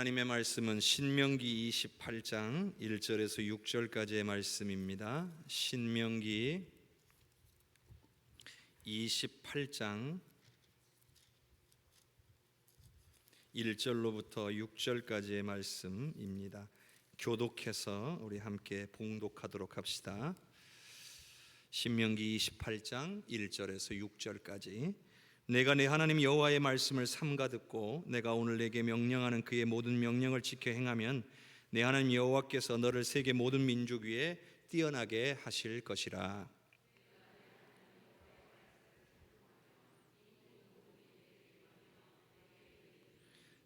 하나님의 말씀은 신명기 28장 1절에서 6절까지의 말씀입니다. 신명기 28장 1절로부터 6절까지의 말씀입니다. 교독해서 우리 함께 봉독하도록 합시다. 신명기 28장 1절에서 6절까지. 내가 내 하나님 여호와의 말씀을 삼가 듣고 내가 오늘 내게 명령하는 그의 모든 명령을 지켜 행하면 내 하나님 여호와께서 너를 세계 모든 민족 위에 뛰어나게 하실 것이라.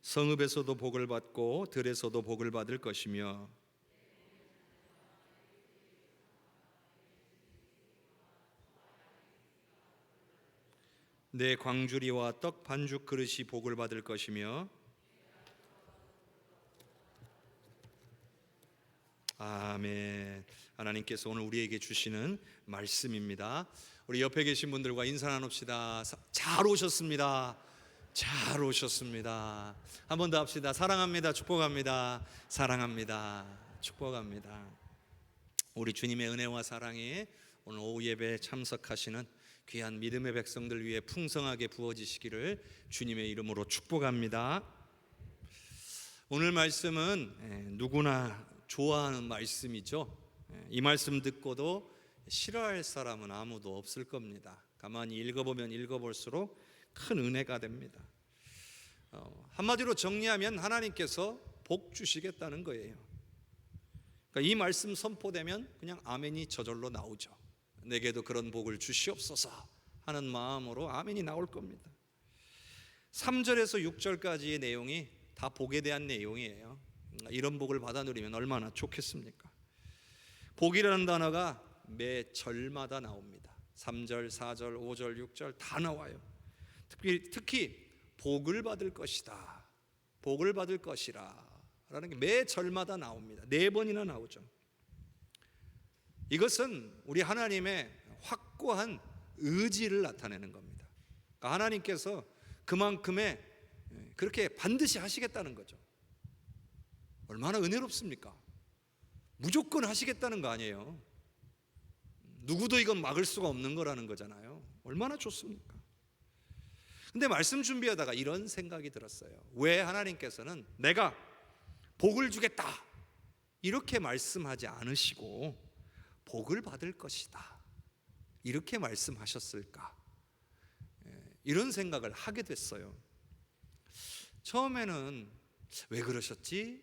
성읍에서도 복을 받고 들에서도 복을 받을 것이며 내 광주리와 떡 반죽 그릇이 복을 받을 것이며 아멘. 하나님께서 오늘 우리에게 주시는 말씀입니다. 우리 옆에 계신 분들과 인사 나눕시다. 잘 오셨습니다. 잘 오셨습니다. 한 번 더 합시다. 사랑합니다. 축복합니다. 사랑합니다. 축복합니다. 우리 주님의 은혜와 사랑이 오늘 오후 예배에 참석하시는 귀한 믿음의 백성들 위해 풍성하게 부어지시기를 주님의 이름으로 축복합니다. 오늘 말씀은 누구나 좋아하는 말씀이죠. 이 말씀 듣고도 싫어할 사람은 아무도 없을 겁니다. 가만히 읽어보면 읽어볼수록 큰 은혜가 됩니다. 한마디로 정리하면 하나님께서 복 주시겠다는 거예요. 그러니까 이 말씀 선포되면 그냥 아멘이 저절로 나오죠. 내게도 그런 복을 주시옵소서 하는 마음으로 아멘이 나올 겁니다. 3절에서 6절까지의 내용이 다 복에 대한 내용이에요. 이런 복을 받아 누리면 얼마나 좋겠습니까? 복이라는 단어가 매 절마다 나옵니다. 3절, 4절, 5절, 6절 다 나와요. 특히 복을 받을 것이다, 복을 받을 것이라 라는 게 매 절마다 나옵니다. 4번이나 나오죠. 이것은 우리 하나님의 확고한 의지를 나타내는 겁니다. 그러니까 하나님께서 그만큼의 그렇게 반드시 하시겠다는 거죠. 얼마나 은혜롭습니까? 무조건 하시겠다는 거 아니에요. 누구도 이건 막을 수가 없는 거라는 거잖아요. 얼마나 좋습니까? 근데 말씀 준비하다가 이런 생각이 들었어요. 왜 하나님께서는 내가 복을 주겠다 이렇게 말씀하지 않으시고 복을 받을 것이다 이렇게 말씀하셨을까? 이런 생각을 하게 됐어요. 처음에는 왜 그러셨지?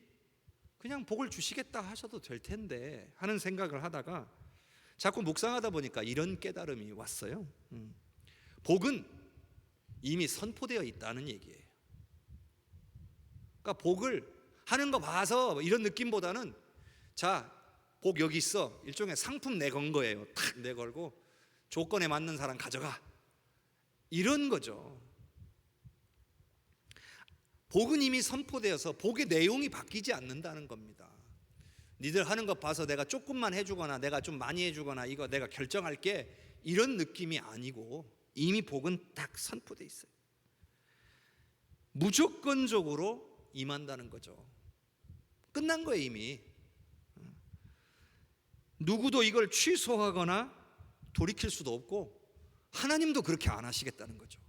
그냥 복을 주시겠다 하셔도 될 텐데 하는 생각을 하다가 자꾸 묵상하다 보니까 이런 깨달음이 왔어요. 복은 이미 선포되어 있다는 얘기예요. 그러니까 복을 하는 거 봐서 이런 느낌보다는 자, 복 여기 있어. 일종의 상품 내건 거예요. 탁 내걸고 조건에 맞는 사람 가져가. 이런 거죠. 복은 이미 선포되어서 복의 내용이 바뀌지 않는다는 겁니다. 니들 하는 것 봐서 내가 조금만 해주거나 내가 좀 많이 해주거나 이거 내가 결정할게 이런 느낌이 아니고 이미 복은 딱 선포되어 있어요. 무조건적으로 임한다는 거죠. 끝난 거예요 이미. 누구도 이걸 취소하거나 돌이킬 수도 없고 하나님도 그렇게 안 하시겠다는 거죠.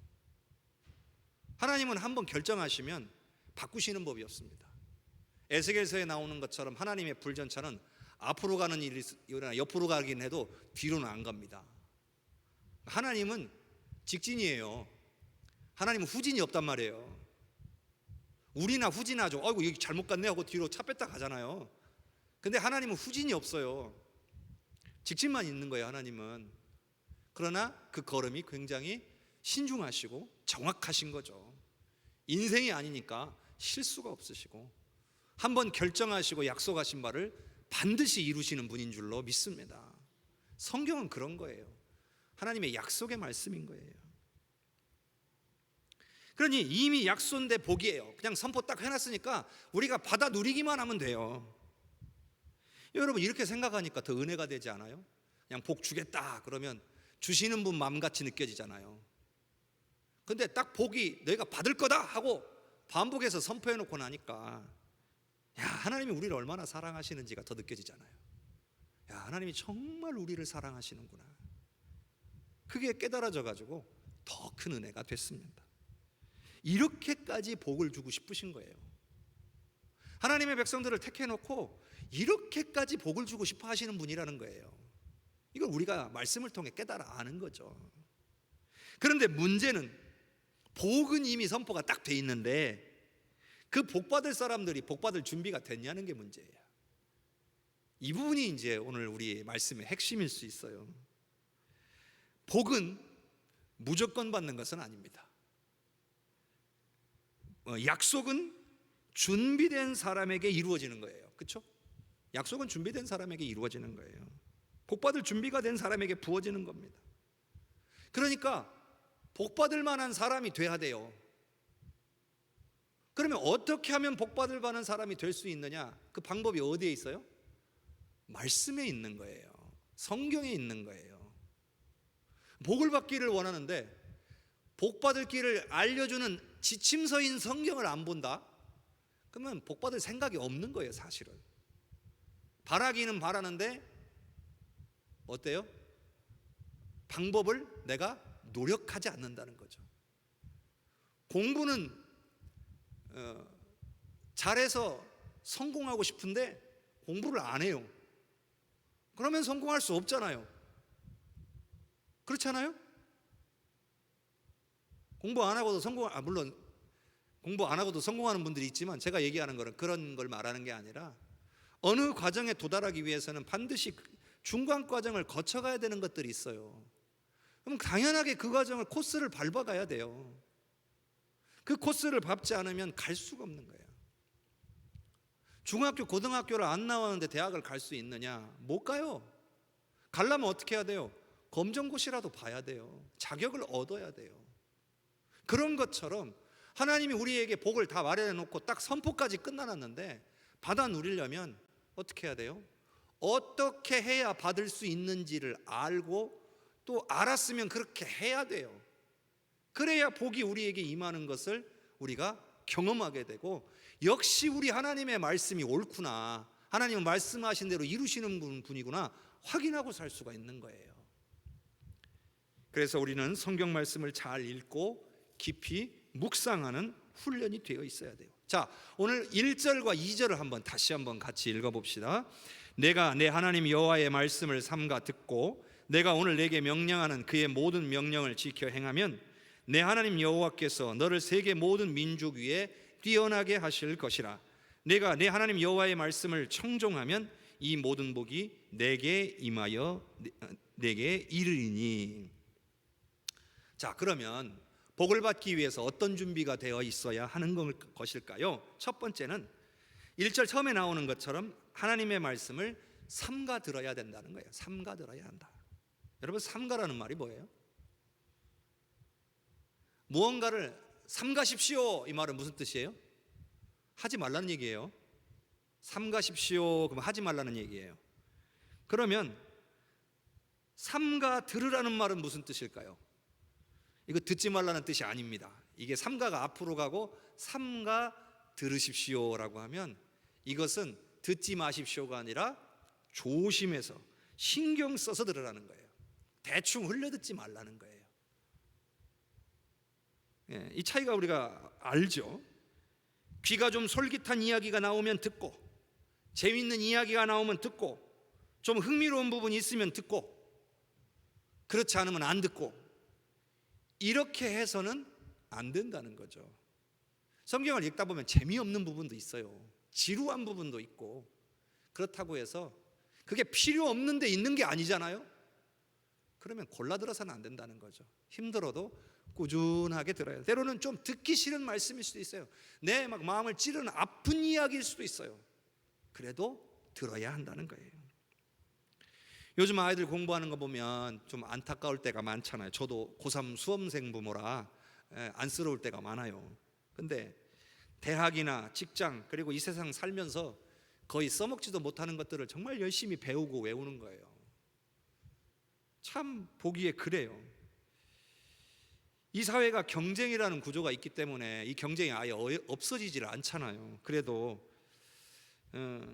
하나님은 한번 결정하시면 바꾸시는 법이 없습니다. 에스겔서에 나오는 것처럼 하나님의 불전차는 앞으로 가는 일이 일어나 옆으로 가긴 해도 뒤로는 안 갑니다. 하나님은 직진이에요. 하나님은 후진이 없단 말이에요. 우리나 후진하죠. 아이고 여기 잘못 갔네 하고 뒤로 차 뺐다 가잖아요. 근데 하나님은 후진이 없어요. 직진만 있는 거예요 하나님은. 그러나 그 걸음이 굉장히 신중하시고 정확하신 거죠. 인생이 아니니까 실수가 없으시고 한번 결정하시고 약속하신 바를 반드시 이루시는 분인 줄로 믿습니다. 성경은 그런 거예요. 하나님의 약속의 말씀인 거예요. 그러니 이미 약속된 복이에요. 그냥 선포 딱 해놨으니까 우리가 받아 누리기만 하면 돼요. 여러분 이렇게 생각하니까 더 은혜가 되지 않아요? 그냥 복 주겠다 그러면 주시는 분 마음같이 느껴지잖아요. 근데 딱 복이 내가 받을 거다 하고 반복해서 선포해놓고 나니까 야, 하나님이 우리를 얼마나 사랑하시는지가 더 느껴지잖아요. 야, 하나님이 정말 우리를 사랑하시는구나. 그게 깨달아져 가지고 더 큰 은혜가 됐습니다. 이렇게까지 복을 주고 싶으신 거예요. 하나님의 백성들을 택해놓고 이렇게까지 복을 주고 싶어 하시는 분이라는 거예요. 이걸 우리가 말씀을 통해 깨달아 아는 거죠. 그런데 문제는 복은 이미 선포가 딱 돼 있는데 그 복 받을 사람들이 복 받을 준비가 됐냐는 게 문제예요. 이 부분이 이제 오늘 우리 말씀의 핵심일 수 있어요. 복은 무조건 받는 것은 아닙니다. 약속은 준비된 사람에게 이루어지는 거예요. 그렇죠? 약속은 준비된 사람에게 이루어지는 거예요. 복 받을 준비가 된 사람에게 부어지는 겁니다. 그러니까 복 받을 만한 사람이 돼야 돼요. 그러면 어떻게 하면 복 받을 만한 사람이 될 수 있느냐? 그 방법이 어디에 있어요? 말씀에 있는 거예요. 성경에 있는 거예요. 복을 받기를 원하는데 복 받을 길을 알려주는 지침서인 성경을 안 본다? 그러면 복 받을 생각이 없는 거예요, 사실은. 바라기는 바라는데 어때요? 방법을 내가 노력하지 않는다는 거죠. 공부는 잘해서 성공하고 싶은데 공부를 안 해요. 그러면 성공할 수 없잖아요. 그렇잖아요? 공부 안 하고도 물론 공부 안 하고도 성공하는 분들이 있지만 제가 얘기하는 거는 그런 걸 말하는 게 아니라 어느 과정에 도달하기 위해서는 반드시 중간 과정을 거쳐가야 되는 것들이 있어요. 그럼 당연하게 그 과정을 코스를 밟아가야 돼요. 그 코스를 밟지 않으면 갈 수가 없는 거예요. 중학교, 고등학교를 안 나왔는데 대학을 갈 수 있느냐? 못 가요. 가려면 어떻게 해야 돼요? 검정고시라도 봐야 돼요. 자격을 얻어야 돼요. 그런 것처럼 하나님이 우리에게 복을 다 마련해 놓고 딱 선포까지 끝나놨는데 받아 누리려면 어떻게 해야 돼요? 어떻게 해야 받을 수 있는지를 알고 또 알았으면 그렇게 해야 돼요. 그래야 복이 우리에게 임하는 것을 우리가 경험하게 되고 역시 우리 하나님의 말씀이 옳구나, 하나님은 말씀하신 대로 이루시는 분이구나 확인하고 살 수가 있는 거예요. 그래서 우리는 성경 말씀을 잘 읽고 깊이 묵상하는 훈련이 되어 있어야 돼요. 자, 오늘 1절과 2절을 다시 한번 같이 읽어봅시다. 내가 내 하나님 여호와의 말씀을 삼가 듣고 내가 오늘 내게 명령하는 그의 모든 명령을 지켜 행하면 내 하나님 여호와께서 너를 세계 모든 민족 위에 뛰어나게 하실 것이라. 내가 내 하나님 여호와의 말씀을 청종하면 이 모든 복이 내게 임하여 내게 이르리니. 자, 그러면 복을 받기 위해서 어떤 준비가 되어 있어야 하는 것일까요? 첫 번째는 1절 처음에 나오는 것처럼 하나님의 말씀을 삼가 들어야 된다는 거예요. 삼가 들어야 한다. 여러분, 삼가라는 말이 뭐예요? 무언가를 삼가십시오, 이 말은 무슨 뜻이에요? 하지 말라는 얘기예요. 삼가십시오 그러면 하지 말라는 얘기예요. 그러면 삼가 들으라는 말은 무슨 뜻일까요? 이거 듣지 말라는 뜻이 아닙니다. 이게 삼가가 앞으로 가고 삼가 들으십시오라고 하면 이것은 듣지 마십시오가 아니라 조심해서 신경 써서 들으라는 거예요. 대충 흘려듣지 말라는 거예요. 이 차이가 우리가 알죠. 귀가 좀 솔깃한 이야기가 나오면 듣고, 재밌는 이야기가 나오면 듣고, 좀 흥미로운 부분이 있으면 듣고, 그렇지 않으면 안 듣고, 이렇게 해서는 안 된다는 거죠. 성경을 읽다 보면 재미없는 부분도 있어요. 지루한 부분도 있고. 그렇다고 해서 그게 필요 없는데 있는 게 아니잖아요. 그러면 골라 들어서는 안 된다는 거죠. 힘들어도 꾸준하게 들어야 돼요. 때로는 좀 듣기 싫은 말씀일 수도 있어요. 내 마음을 찌르는 아픈 이야기일 수도 있어요. 그래도 들어야 한다는 거예요. 요즘 아이들 공부하는 거 보면 좀 안타까울 때가 많잖아요. 저도 고3 수험생 부모라 안쓰러울 때가 많아요. 근데 대학이나 직장 그리고 이 세상 살면서 거의 써먹지도 못하는 것들을 정말 열심히 배우고 외우는 거예요. 참 보기에 그래요. 이 사회가 경쟁이라는 구조가 있기 때문에 이 경쟁이 아예 없어지질 않잖아요. 그래도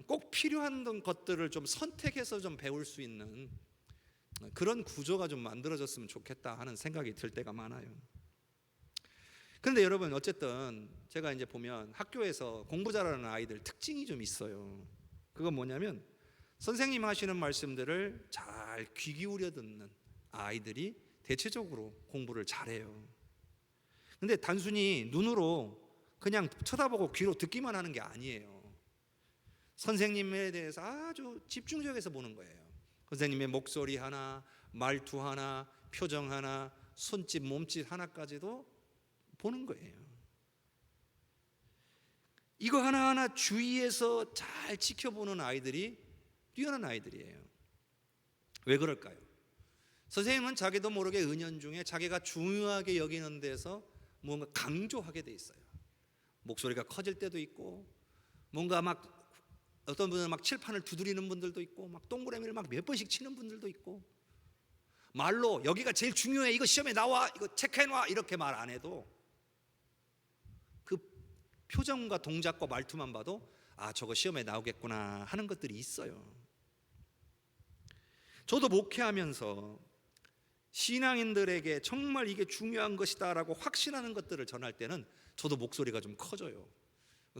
꼭 필요한 것들을 좀 선택해서 좀 배울 수 있는 그런 구조가 좀 만들어졌으면 좋겠다 하는 생각이 들 때가 많아요. 그런데 여러분, 어쨌든 제가 이제 보면 학교에서 공부 잘하는 아이들 특징이 좀 있어요. 그건 뭐냐면 선생님 하시는 말씀들을 잘 귀 기울여 듣는 아이들이 대체적으로 공부를 잘해요. 근데 단순히 눈으로 그냥 쳐다보고 귀로 듣기만 하는 게 아니에요. 선생님에 대해서 아주 집중적에서 보는 거예요. 선생님의 목소리 하나, 말투 하나, 표정 하나, 손짓, 몸짓 하나까지도 보는 거예요. 이거 하나하나 주위에서 잘 지켜보는 아이들이 뛰어난 아이들이에요. 왜 그럴까요? 선생님은 자기도 모르게 은연중에 자기가 중요하게 여기는 데서 뭔가 강조하게 돼 있어요. 목소리가 커질 때도 있고, 뭔가 막 어떤 분은 막 칠판을 두드리는 분들도 있고, 막 동그라미를 막 몇 번씩 치는 분들도 있고, 말로 여기가 제일 중요해, 이거 시험에 나와, 이거 체크해놔, 이렇게 말 안 해도 그 표정과 동작과 말투만 봐도 아, 저거 시험에 나오겠구나 하는 것들이 있어요. 저도 목회하면서 신앙인들에게 정말 이게 중요한 것이다라고 확신하는 것들을 전할 때는 저도 목소리가 좀 커져요.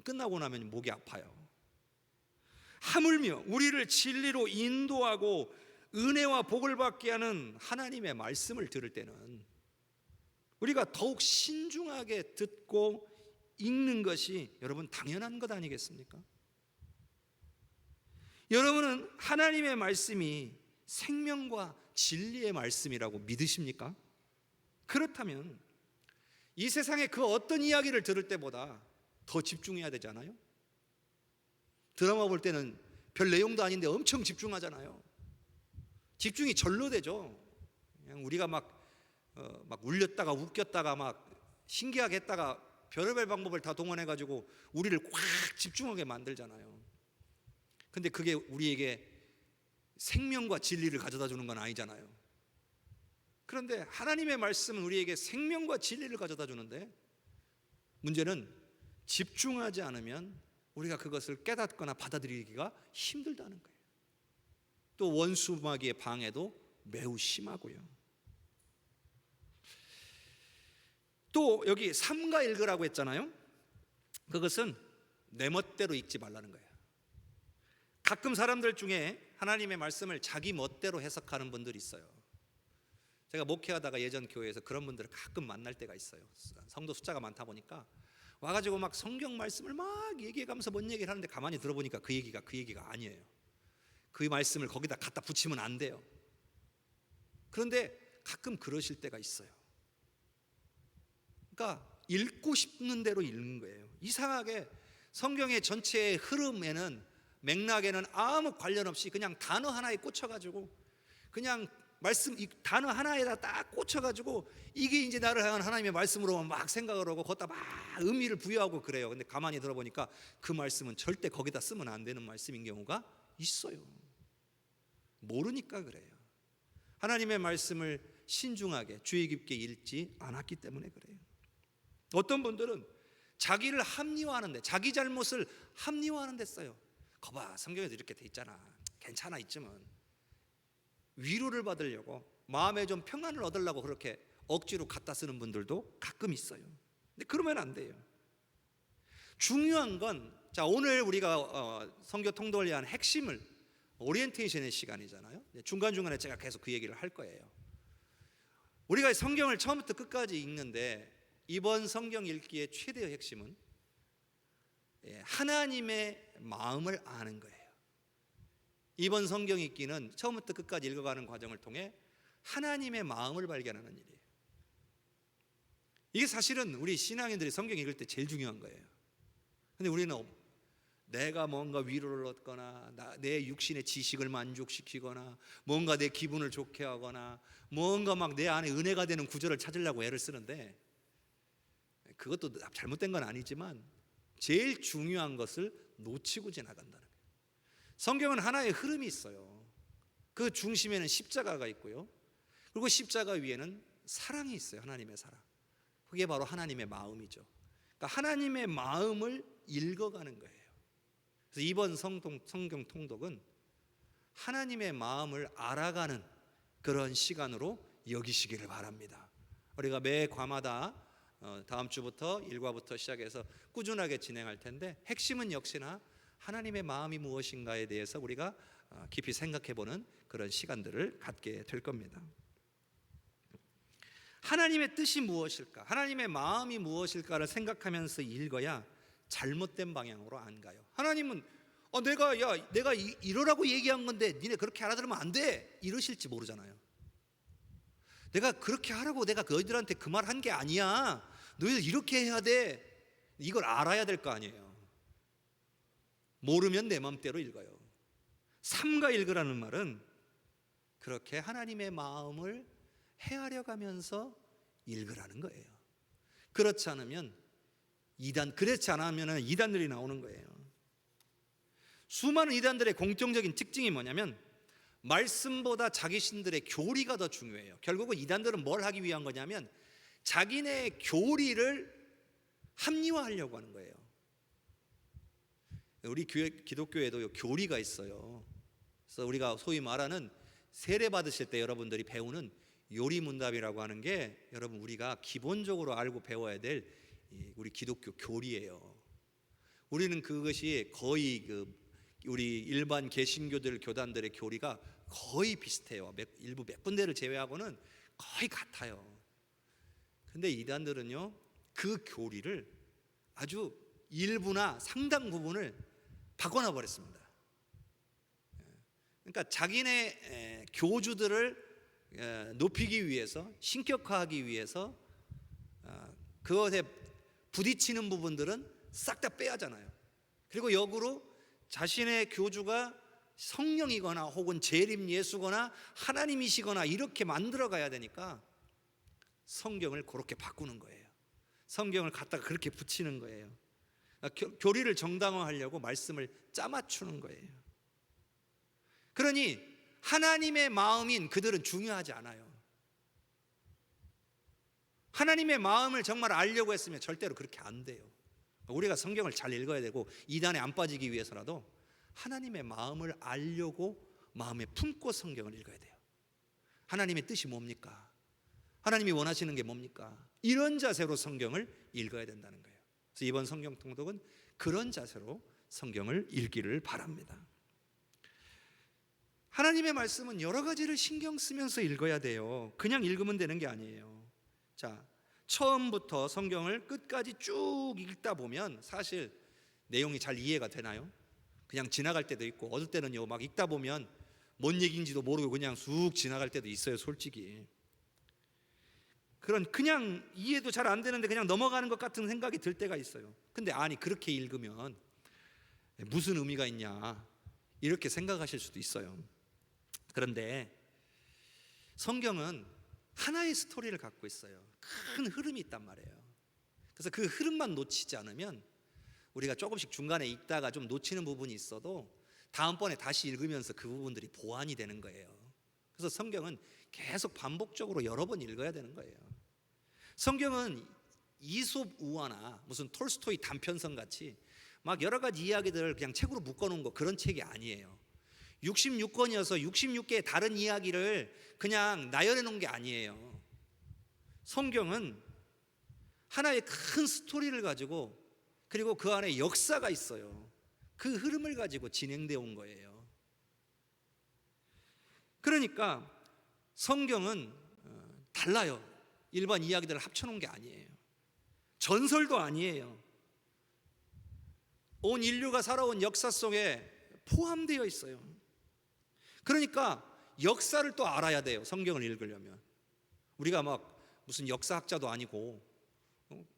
끝나고 나면 목이 아파요. 하물며 우리를 진리로 인도하고 은혜와 복을 받게 하는 하나님의 말씀을 들을 때는 우리가 더욱 신중하게 듣고 읽는 것이 여러분 당연한 것 아니겠습니까? 여러분은 하나님의 말씀이 생명과 진리의 말씀이라고 믿으십니까? 그렇다면 이 세상의 그 어떤 이야기를 들을 때보다 더 집중해야 되잖아요. 드라마 볼 때는 별 내용도 아닌데 엄청 집중하잖아요. 집중이 절로 되죠. 그냥 우리가 막 울렸다가 웃겼다가 막 신기하게 했다가 별의별 방법을 다 동원해가지고 우리를 꽉 집중하게 만들잖아요. 근데 그게 우리에게 생명과 진리를 가져다 주는 건 아니잖아요. 그런데 하나님의 말씀은 우리에게 생명과 진리를 가져다 주는데 문제는 집중하지 않으면 우리가 그것을 깨닫거나 받아들이기가 힘들다는 거예요. 또 원수마귀의 방해도 매우 심하고요. 또 여기 삼가 읽으라고 했잖아요. 그것은 내 멋대로 읽지 말라는 거예요. 가끔 사람들 중에 하나님의 말씀을 자기 멋대로 해석하는 분들이 있어요. 제가 목회하다가 예전 교회에서 그런 분들을 가끔 만날 때가 있어요. 성도 숫자가 많다 보니까 와가지고 막 성경 말씀을 막 얘기해가면서 뭔 얘기를 하는데 가만히 들어보니까 그 얘기가 아니에요. 그 말씀을 거기다 갖다 붙이면 안 돼요. 그런데 가끔 그러실 때가 있어요. 그러니까 읽고 싶는 대로 읽는 거예요. 이상하게 성경의 전체의 흐름에는 맥락에는 아무 관련 없이 그냥 단어 하나에 꽂혀가지고 그냥 말씀 이 단어 하나에다 딱 꽂혀가지고 이게 이제 나를 향한 하나님의 말씀으로 막 생각을 하고 거기다 막 의미를 부여하고 그래요. 근데 가만히 들어보니까 그 말씀은 절대 거기다 쓰면 안 되는 말씀인 경우가 있어요. 모르니까 그래요. 하나님의 말씀을 신중하게 주의 깊게 읽지 않았기 때문에 그래요. 어떤 분들은 자기를 합리화하는데 자기 잘못을 합리화하는 데 써요. 거봐, 성경에도 이렇게 돼 있잖아. 괜찮아, 있지만 위로를 받으려고 마음에 좀 평안을 얻으려고 그렇게 억지로 갖다 쓰는 분들도 가끔 있어요. 근데 그러면 안 돼요. 중요한 건 자, 오늘 우리가 성경 통독을 위한 핵심을 오리엔테이션의 시간이잖아요. 중간중간에 제가 계속 그 얘기를 할 거예요. 우리가 성경을 처음부터 끝까지 읽는데 이번 성경 읽기의 최대의 핵심은 하나님의 마음을 아는 거예요. 이번 성경 읽기는 처음부터 끝까지 읽어가는 과정을 통해 하나님의 마음을 발견하는 일이에요. 이게 사실은 우리 신앙인들이 성경 읽을 때 제일 중요한 거예요. 근데 우리는 내가 뭔가 위로를 얻거나 내 육신의 지식을 만족시키거나 뭔가 내 기분을 좋게 하거나 뭔가 막 내 안에 은혜가 되는 구절을 찾으려고 애를 쓰는데 그것도 잘못된 건 아니지만 제일 중요한 것을 놓치고 지나간다는 거예요. 성경은 하나의 흐름이 있어요. 그 중심에는 십자가가 있고요. 그리고 십자가 위에는 사랑이 있어요. 하나님의 사랑. 그게 바로 하나님의 마음이죠. 그러니까 하나님의 마음을 읽어가는 거예요. 그래서 이번 성경 통독은 하나님의 마음을 알아가는 그런 시간으로 여기시기를 바랍니다. 우리가 매 과마다 다음 주부터 1과부터 시작해서 꾸준하게 진행할 텐데, 핵심은 역시나 하나님의 마음이 무엇인가에 대해서 우리가 깊이 생각해보는 그런 시간들을 갖게 될 겁니다. 하나님의 뜻이 무엇일까? 하나님의 마음이 무엇일까를 생각하면서 읽어야 잘못된 방향으로 안 가요. 하나님은 내가 이러라고 얘기한 건데 니네 그렇게 알아들으면 안 돼, 이러실지 모르잖아요. 내가 그렇게 하라고 내가 너희들한테 그 말 한 게 아니야, 너희들 이렇게 해야 돼, 이걸 알아야 될 거 아니에요. 모르면 내 맘대로 읽어요. 삼가 읽으라는 말은 그렇게 하나님의 마음을 헤아려 가면서 읽으라는 거예요. 그렇지 않으면 이단들이 나오는 거예요. 수많은 이단들의 공통적인 특징이 뭐냐면 말씀보다 자기 신들의 교리가 더 중요해요. 결국은 이단들은 뭘 하기 위한 거냐면 자기네 교리를 합리화하려고 하는 거예요. 우리 기독교에도 교리가 있어요. 그래서 우리가 소위 말하는 세례 받으실 때 여러분들이 배우는 요리문답이라고 하는 게 여러분 우리가 기본적으로 알고 배워야 될 우리 기독교 교리예요. 우리는 그것이 거의 우리 일반 개신교들 교단들의 교리가 거의 비슷해요. 일부 몇 군데를 제외하고는 거의 같아요. 근데 이단들은요, 그 교리를 아주 일부나 상당 부분을 바꿔놔 버렸습니다. 그러니까 자기네 교주들을 높이기 위해서, 신격화하기 위해서 그것에 부딪히는 부분들은 싹 다 빼야잖아요. 그리고 역으로 자신의 교주가 성령이거나 혹은 재림 예수거나 하나님이시거나 이렇게 만들어 가야 되니까 성경을 그렇게 바꾸는 거예요. 성경을 갖다가 그렇게 붙이는 거예요. 교리를 정당화하려고 말씀을 짜맞추는 거예요. 그러니 하나님의 마음인 그들은 중요하지 않아요. 하나님의 마음을 정말 알려고 했으면 절대로 그렇게 안 돼요. 우리가 성경을 잘 읽어야 되고 이단에 안 빠지기 위해서라도 하나님의 마음을 알려고 마음에 품고 성경을 읽어야 돼요. 하나님의 뜻이 뭡니까? 하나님이 원하시는 게 뭡니까? 이런 자세로 성경을 읽어야 된다는 거예요. 그래서 이번 성경 통독은 그런 자세로 성경을 읽기를 바랍니다. 하나님의 말씀은 여러 가지를 신경 쓰면서 읽어야 돼요. 그냥 읽으면 되는 게 아니에요. 자, 처음부터 성경을 끝까지 쭉 읽다 보면 사실 내용이 잘 이해가 되나요? 그냥 지나갈 때도 있고, 어떨 때는요 막 읽다 보면 뭔 얘기인지도 모르고 그냥 쑥 지나갈 때도 있어요. 솔직히 그냥 이해도 잘 안 되는데 그냥 넘어가는 것 같은 생각이 들 때가 있어요. 근데 아니, 그렇게 읽으면 무슨 의미가 있냐 이렇게 생각하실 수도 있어요. 그런데 성경은 하나의 스토리를 갖고 있어요. 큰 흐름이 있단 말이에요. 그래서 그 흐름만 놓치지 않으면 우리가 조금씩 중간에 읽다가 좀 놓치는 부분이 있어도 다음번에 다시 읽으면서 그 부분들이 보완이 되는 거예요. 그래서 성경은 계속 반복적으로 여러 번 읽어야 되는 거예요. 성경은 이솝 우화나 무슨 톨스토이 단편성 같이 막 여러 가지 이야기들을 그냥 책으로 묶어놓은 거, 그런 책이 아니에요. 66권이어서 66개의 다른 이야기를 그냥 나열해 놓은 게 아니에요. 성경은 하나의 큰 스토리를 가지고, 그리고 그 안에 역사가 있어요. 그 흐름을 가지고 진행되어 온 거예요. 그러니까 성경은 달라요. 일반 이야기들을 합쳐놓은 게 아니에요. 전설도 아니에요. 온 인류가 살아온 역사 속에 포함되어 있어요. 그러니까 역사를 또 알아야 돼요. 성경을 읽으려면. 우리가 막 무슨 역사학자도 아니고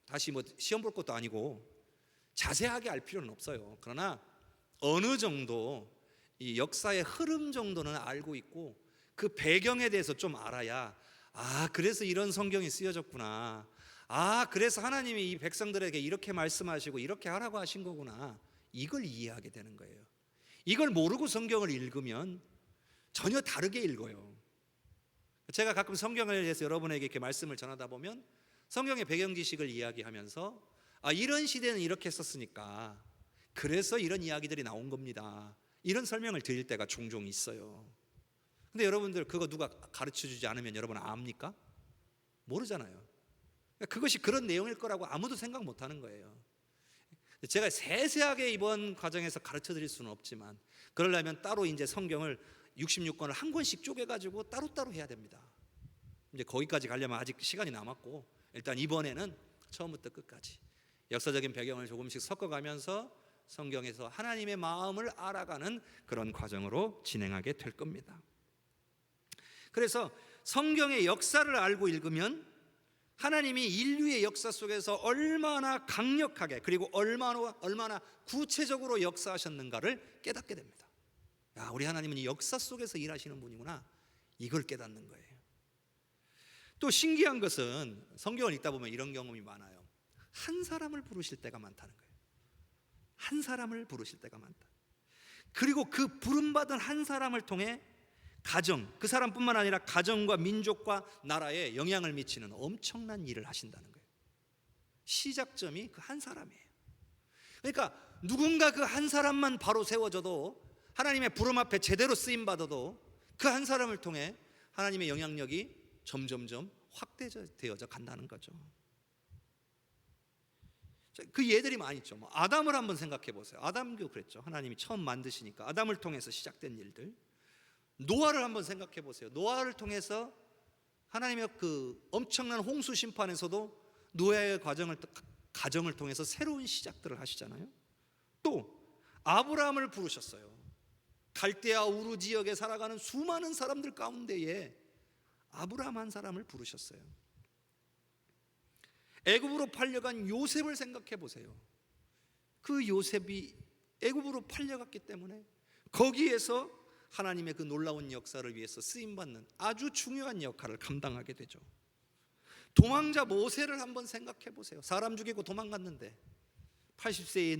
다시 뭐 시험 볼 것도 아니고 자세하게 알 필요는 없어요. 그러나 어느 정도 이 역사의 흐름 정도는 알고 있고 그 배경에 대해서 좀 알아야, 그래서 이런 성경이 쓰여졌구나, 그래서 하나님이 이 백성들에게 이렇게 말씀하시고 이렇게 하라고 하신 거구나, 이걸 이해하게 되는 거예요. 이걸 모르고 성경을 읽으면 전혀 다르게 읽어요. 제가 가끔 성경을 위해서 여러분에게 이렇게 말씀을 전하다 보면 성경의 배경 지식을 이야기하면서 이런 시대는 이렇게 썼으니까 그래서 이런 이야기들이 나온 겁니다. 이런 설명을 드릴 때가 종종 있어요. 근데 여러분들 그거 누가 가르쳐주지 않으면 여러분 압니까? 모르잖아요. 그것이 그런 내용일 거라고 아무도 생각 못하는 거예요. 제가 세세하게 이번 과정에서 가르쳐 드릴 수는 없지만, 그러려면 따로 이제 성경을 66권을 한 권씩 쪼개가지고 따로따로 해야 됩니다. 이제 거기까지 가려면 아직 시간이 남았고, 일단 이번에는 처음부터 끝까지 역사적인 배경을 조금씩 섞어가면서 성경에서 하나님의 마음을 알아가는 그런 과정으로 진행하게 될 겁니다. 그래서 성경의 역사를 알고 읽으면 하나님이 인류의 역사 속에서 얼마나 강력하게 그리고 얼마나 구체적으로 역사하셨는가를 깨닫게 됩니다. 야, 우리 하나님은 이 역사 속에서 일하시는 분이구나, 이걸 깨닫는 거예요. 또 신기한 것은 성경을 읽다 보면 이런 경험이 많아요. 한 사람을 부르실 때가 많다는 거예요. 한 사람을 부르실 때가 많다. 그리고 그 부름받은 한 사람을 통해 가정, 그 사람뿐만 아니라 가정과 민족과 나라에 영향을 미치는 엄청난 일을 하신다는 거예요. 시작점이 그 한 사람이에요. 그러니까 누군가 그 한 사람만 바로 세워져도, 하나님의 부름 앞에 제대로 쓰임 받아도 그 한 사람을 통해 하나님의 영향력이 점점점 확대되어져 간다는 거죠. 그 예들이 많이 있죠. 아담을 한번 생각해 보세요. 아담도 그랬죠. 하나님이 처음 만드시니까 아담을 통해서 시작된 일들. 노아를 한번 생각해 보세요. 노아를 통해서 하나님의 그 엄청난 홍수 심판에서도 노아의 가정을 통해서 새로운 시작들을 하시잖아요. 또 아브라함을 부르셨어요. 갈대아 우르 지역에 살아가는 수많은 사람들 가운데에 아브라함 한 사람을 부르셨어요. 애굽으로 팔려간 요셉을 생각해 보세요. 그 요셉이 애굽으로 팔려갔기 때문에 거기에서 하나님의 그 놀라운 역사를 위해서 쓰임받는 아주 중요한 역할을 감당하게 되죠. 도망자 모세를 한번 생각해 보세요. 사람 죽이고 도망갔는데 80세의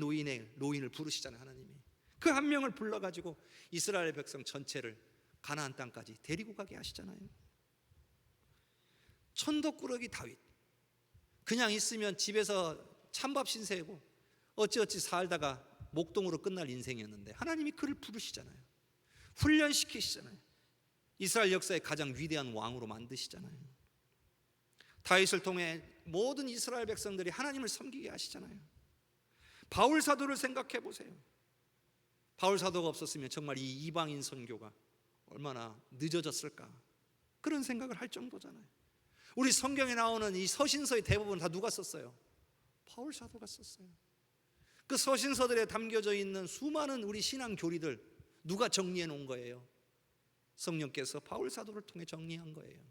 노인을 부르시잖아요. 하나님이 그 한 명을 불러가지고 이스라엘 백성 전체를 가나안 땅까지 데리고 가게 하시잖아요. 천덕꾸러기 다윗, 그냥 있으면 집에서 찬밥 신세고 어찌어찌 살다가 목동으로 끝날 인생이었는데 하나님이 그를 부르시잖아요. 훈련시키시잖아요. 이스라엘 역사의 가장 위대한 왕으로 만드시잖아요. 다윗을 통해 모든 이스라엘 백성들이 하나님을 섬기게 하시잖아요. 바울 사도를 생각해 보세요. 바울 사도가 없었으면 정말 이 이방인 선교가 얼마나 늦어졌을까, 그런 생각을 할 정도잖아요. 우리 성경에 나오는 이 서신서의 대부분 다 누가 썼어요? 바울 사도가 썼어요. 그 서신서들에 담겨져 있는 수많은 우리 신앙 교리들 누가 정리해 놓은 거예요? 성령께서 바울 사도를 통해 정리한 거예요.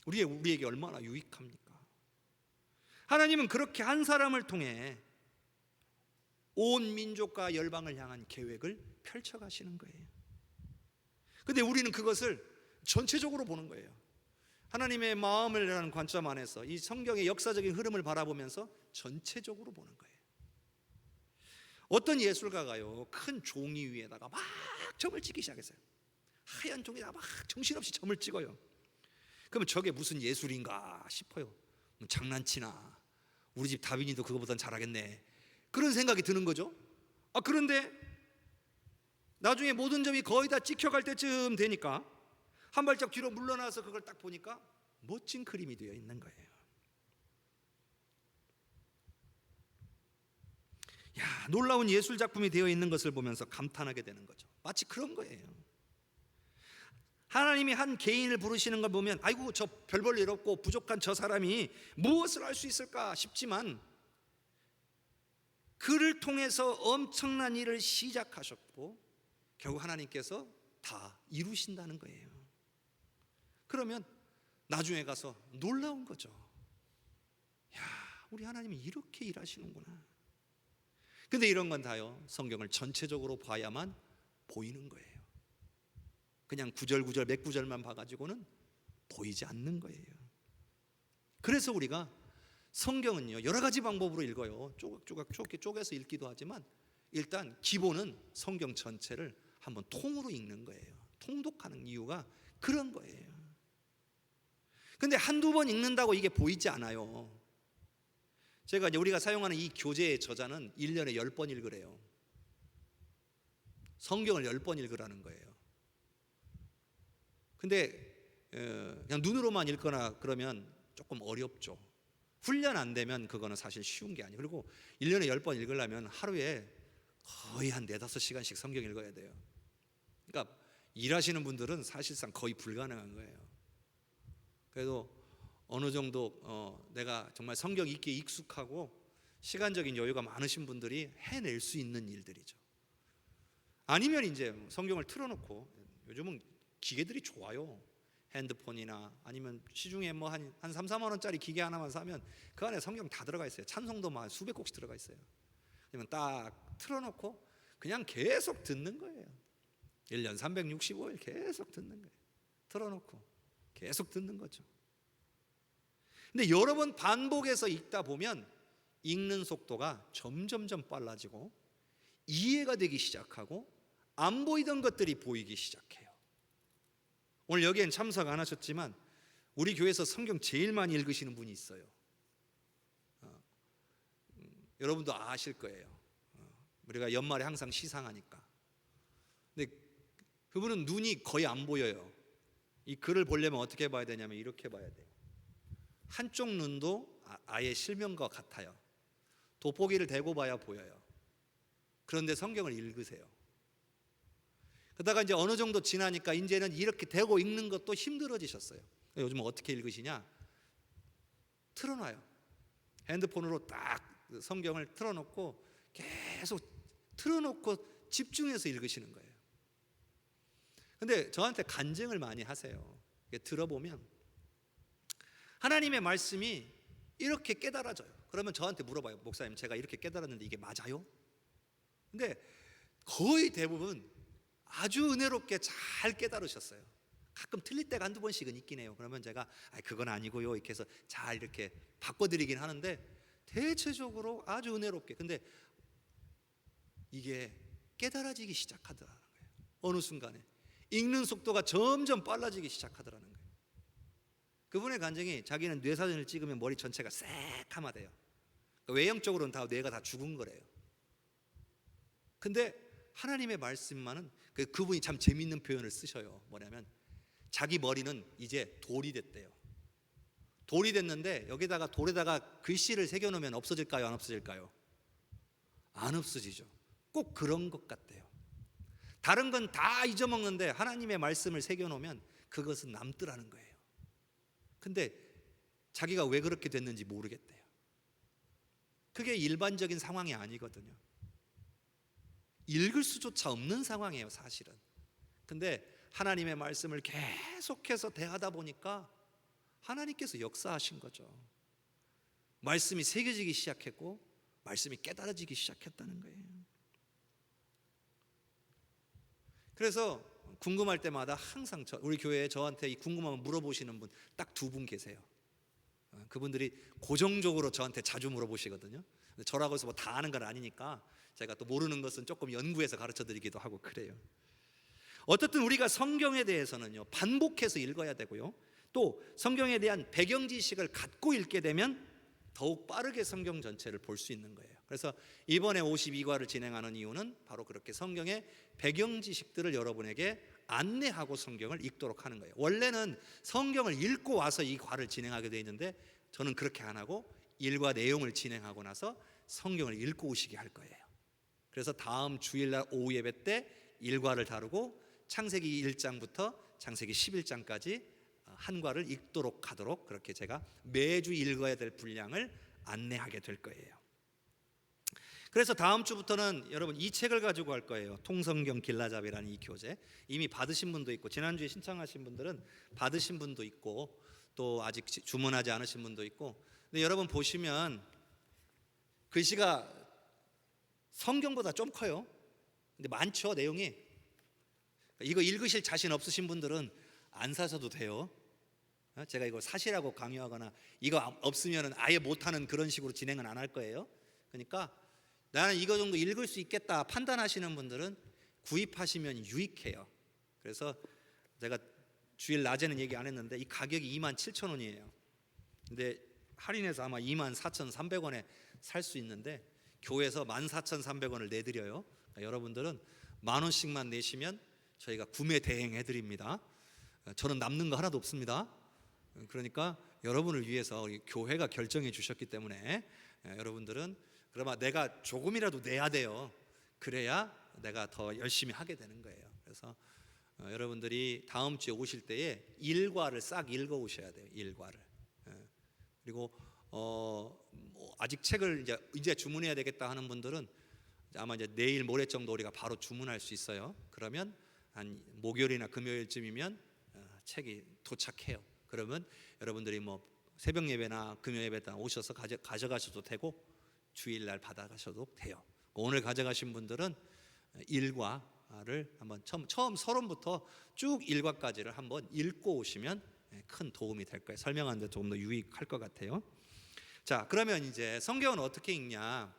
우리에게 얼마나 유익합니까? 하나님은 그렇게 한 사람을 통해 온 민족과 열방을 향한 계획을 펼쳐가시는 거예요. 근데 우리는 그것을 전체적으로 보는 거예요. 하나님의 마음이라는 관점 안에서 이 성경의 역사적인 흐름을 바라보면서 전체적으로 보는 거예요. 어떤 예술가가요, 큰 종이 위에다가 막 점을 찍기 시작했어요. 하얀 종이다가 막 정신없이 점을 찍어요. 그러면 저게 무슨 예술인가 싶어요. 장난치나, 우리 집 다빈이도 그거보단 잘하겠네, 그런 생각이 드는 거죠. 그런데 나중에 모든 점이 거의 다 찍혀갈 때쯤 되니까 한 발짝 뒤로 물러나서 그걸 딱 보니까 멋진 그림이 되어 있는 거예요. 야, 놀라운 예술 작품이 되어 있는 것을 보면서 감탄하게 되는 거죠. 마치 그런 거예요. 하나님이 한 개인을 부르시는 걸 보면 아이고 저 별 볼 일 없고 부족한 저 사람이 무엇을 할 수 있을까 싶지만, 그를 통해서 엄청난 일을 시작하셨고 결국 하나님께서 다 이루신다는 거예요. 그러면 나중에 가서 놀라운 거죠. 야, 우리 하나님이 이렇게 일하시는구나. 근데 이런 건 다요, 성경을 전체적으로 봐야만 보이는 거예요. 그냥 구절구절 몇 구절만 봐가지고는 보이지 않는 거예요. 그래서 우리가 성경은요 여러 가지 방법으로 읽어요. 조각조각 쪼개서 읽기도 하지만 일단 기본은 성경 전체를 한번 통으로 읽는 거예요. 통독하는 이유가 그런 거예요. 근데 한두 번 읽는다고 이게 보이지 않아요. 제가 이제 우리가 사용하는 이 교재의 저자는 1년에 10번 읽으래요. 성경을 10번 읽으라는 거예요. 근데 그냥 눈으로만 읽거나 그러면 조금 어렵죠. 훈련 안 되면 그거는 사실 쉬운 게 아니에요. 그리고 1년에 10번 읽으려면 하루에 거의 한 4-5시간씩 성경 읽어야 돼요. 그러니까 일하시는 분들은 사실상 거의 불가능한 거예요. 그래도 어느 정도 내가 정말 성경 읽기에 익숙하고 시간적인 여유가 많으신 분들이 해낼 수 있는 일들이죠. 아니면 이제 성경을 틀어놓고, 요즘은 기계들이 좋아요. 핸드폰이나 아니면 시중에 뭐 한 3-4만 원짜리 기계 하나만 사면 그 안에 성경 다 들어가 있어요. 찬송도 막 수백 곡씩 들어가 있어요. 그러면 딱 틀어놓고 그냥 계속 듣는 거예요. 1년 365일 계속 듣는 거예요. 틀어놓고 계속 듣는 거죠. 근데 여러 번 반복해서 읽다 보면 읽는 속도가 점점점 빨라지고 이해가 되기 시작하고 안 보이던 것들이 보이기 시작해요. 오늘 여기엔 참석 안 하셨지만 우리 교회에서 성경 제일 많이 읽으시는 분이 있어요. 여러분도 아실 거예요. 우리가 연말에 항상 시상하니까. 근데 그분은 눈이 거의 안 보여요. 이 글을 보려면 어떻게 봐야 되냐면 이렇게 봐야 돼요. 한쪽 눈도 아예 실명과 같아요. 돋보기를 대고 봐야 보여요. 그런데 성경을 읽으세요. 그러다가 이제 어느 정도 지나니까 이제는 이렇게 대고 읽는 것도 힘들어지셨어요. 요즘 어떻게 읽으시냐? 틀어놔요. 핸드폰으로 딱 성경을 틀어놓고 계속 틀어놓고 집중해서 읽으시는 거예요. 근데 저한테 간증을 많이 하세요. 들어보면 하나님의 말씀이 이렇게 깨달아져요. 그러면 저한테 물어봐요. 목사님, 제가 이렇게 깨달았는데 이게 맞아요? 근데 거의 대부분 아주 은혜롭게 잘 깨달으셨어요. 가끔 틀릴 때가 한두 번씩은 있긴 해요. 그러면 제가 그건 아니고요 이렇게 해서 잘 이렇게 바꿔드리긴 하는데 대체적으로 아주 은혜롭게. 근데 이게 깨달아지기 시작하더라는 거예요. 어느 순간에 읽는 속도가 점점 빨라지기 시작하더라는 거예요. 그분의 간증이 자기는 뇌사진을 찍으면 머리 전체가 새카마돼요. 그러니까 외형적으로는 다 뇌가 다 죽은 거래요. 근데 하나님의 말씀만은 그분이 참 재밌는 표현을 쓰셔요. 뭐냐면 자기 머리는 이제 돌이 됐대요. 돌이 됐는데 여기다가 돌에다가 글씨를 새겨놓으면 없어질까요? 안 없어질까요? 안 없어지죠. 꼭 그런 것 같대요. 다른 건 다 잊어먹는데 하나님의 말씀을 새겨놓으면 그것은 남더라는 거예요. 근데 자기가 왜 그렇게 됐는지 모르겠대요. 그게 일반적인 상황이 아니거든요. 읽을 수조차 없는 상황이에요, 사실은. 근데 하나님의 말씀을 계속해서 대하다 보니까 하나님께서 역사하신 거죠. 말씀이 새겨지기 시작했고 말씀이 깨달아지기 시작했다는 거예요. 그래서 궁금할 때마다 항상 우리 교회에 저한테 이 궁금하면 물어보시는 분 딱 2분 계세요. 그분들이 고정적으로 저한테 자주 물어보시거든요. 저라고 해서 뭐 다 아는 건 아니니까 제가 또 모르는 것은 조금 연구해서 가르쳐 드리기도 하고 그래요. 어떻든 우리가 성경에 대해서는요 반복해서 읽어야 되고요, 또 성경에 대한 배경 지식을 갖고 읽게 되면 더욱 빠르게 성경 전체를 볼 수 있는 거예요. 그래서 이번에 52과를 진행하는 이유는 바로 그렇게 성경의 배경 지식들을 여러분에게 안내하고 성경을 읽도록 하는 거예요. 원래는 성경을 읽고 와서 이 과를 진행하게 되어 있는데 저는 그렇게 안 하고 일과 내용을 진행하고 나서 성경을 읽고 오시게 할 거예요. 그래서 다음 주일날 오후 예배 때 일과를 다루고 창세기 1장부터 창세기 11장까지 한 과를 읽도록 하도록 그렇게 제가 매주 읽어야 될 분량을 안내하게 될 거예요. 그래서 다음 주부터는 여러분 이 책을 가지고 할 거예요. 통성경 길라잡이라는 이 교재. 이미 받으신 분도 있고 지난주에 신청하신 분들은 받으신 분도 있고 또 아직 주문하지 않으신 분도 있고. 근데 여러분 보시면 글씨가 성경보다 좀 커요. 근데 많죠, 내용이. 이거 읽으실 자신 없으신 분들은 안 사셔도 돼요. 제가 이거 사시라고 강요하거나 이거 없으면 아예 못하는 그런 식으로 진행은 안 할 거예요. 그러니까 나는 이거 정도 읽을 수 있겠다 판단하시는 분들은 구입하시면 유익해요. 그래서 제가 주일 낮에는 얘기 안 했는데 이 가격이 27,000원이에요. 근데 할인해서 아마 24,300원에 살 수 있는데 교회에서 14,300원을 내드려요. 그러니까 여러분들은 10,000원씩만 내시면 저희가 구매 대행해 드립니다. 저는 남는 거 하나도 없습니다. 그러니까 여러분을 위해서 우리 교회가 결정해 주셨기 때문에 여러분들은 그러면 내가 조금이라도 내야 돼요. 그래야 내가 더 열심히 하게 되는 거예요. 그래서 여러분들이 다음 주에 오실 때에 일과를 싹 읽어 오셔야 돼요. 일과를. 그리고 아직 책을 이제 주문해야 되겠다 하는 분들은 아마 이제 내일 모레 정도 우리가 바로 주문할 수 있어요. 그러면 한 목요일이나 금요일쯤이면 책이 도착해요. 그러면 여러분들이 뭐 새벽 예배나 금요 예배 때 오셔서 가져가셔도 되고 주일날 받아가셔도 돼요. 오늘 가져가신 분들은 일과를 한번 처음 서론부터 쭉 일과까지를 한번 읽고 오시면 큰 도움이 될 거예요. 설명하는데 조금 더 유익할 것 같아요. 자, 그러면 이제 성경은 어떻게 읽냐?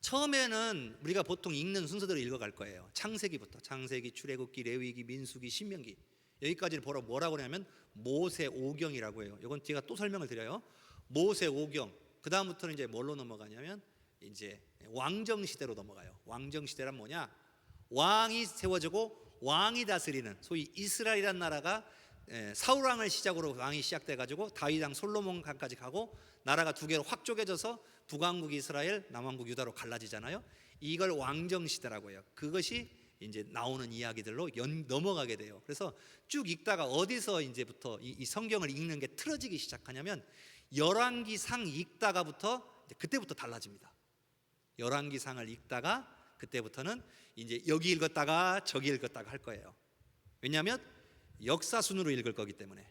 처음에는 우리가 보통 읽는 순서대로 읽어갈 거예요. 창세기부터 창세기, 출애굽기, 레위기, 민수기, 신명기 여기까지를 뭐라고 하냐면 모세오경이라고 해요. 이건 제가 또 설명을 드려요. 모세오경. 그 다음부터는 이제 뭘로 넘어가냐면 이제 왕정 시대로 넘어가요. 왕정 시대란 뭐냐? 왕이 세워지고 왕이 다스리는 소위 이스라엘이란 나라가 사울 왕을 시작으로 왕이 시작돼 가지고 다윗 왕 솔로몬 강까지 가고 나라가 두 개로 확 쪼개져서 북왕국 이스라엘, 남왕국 유다로 갈라지잖아요. 이걸 왕정 시대라고 해요. 그것이 이제 나오는 이야기들로 넘어가게 돼요. 그래서 쭉 읽다가 어디서 이제부터 이 성경을 읽는 게 틀어지기 시작하냐면 열왕기상 읽다가부터 그때부터 달라집니다. 열왕기상을 읽다가 그때부터는 이제 여기 읽었다가 저기 읽었다가 할 거예요. 왜냐하면 역사 순으로 읽을 거기 때문에.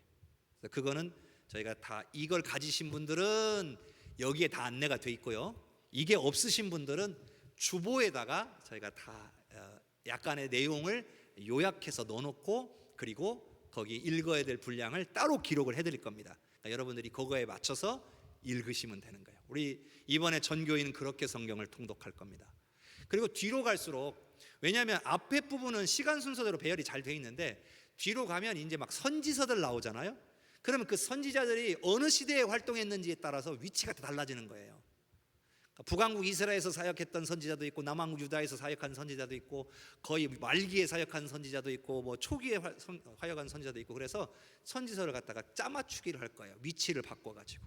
그거는 저희가 다 이걸 가지신 분들은 여기에 다 안내가 돼 있고요. 이게 없으신 분들은 주보에다가 저희가 다 약간의 내용을 요약해서 넣어놓고 그리고 거기 읽어야 될 분량을 따로 기록을 해드릴 겁니다. 그러니까 여러분들이 그거에 맞춰서 읽으시면 되는 거예요. 우리 이번에 전교인은 그렇게 성경을 통독할 겁니다. 그리고 뒤로 갈수록 왜냐하면 앞에 부분은 시간 순서대로 배열이 잘 돼 있는데 뒤로 가면 이제 막 선지서들 나오잖아요. 그러면 그 선지자들이 어느 시대에 활동했는지에 따라서 위치가 다 달라지는 거예요. 그러니까 북왕국 이스라엘에서 사역했던 선지자도 있고 남왕국 유다에서 사역한 선지자도 있고 거의 말기에 사역한 선지자도 있고 뭐 초기에 사역한 선지자도 있고 그래서 선지서를 갖다가 짜맞추기를 할 거예요. 위치를 바꿔가지고.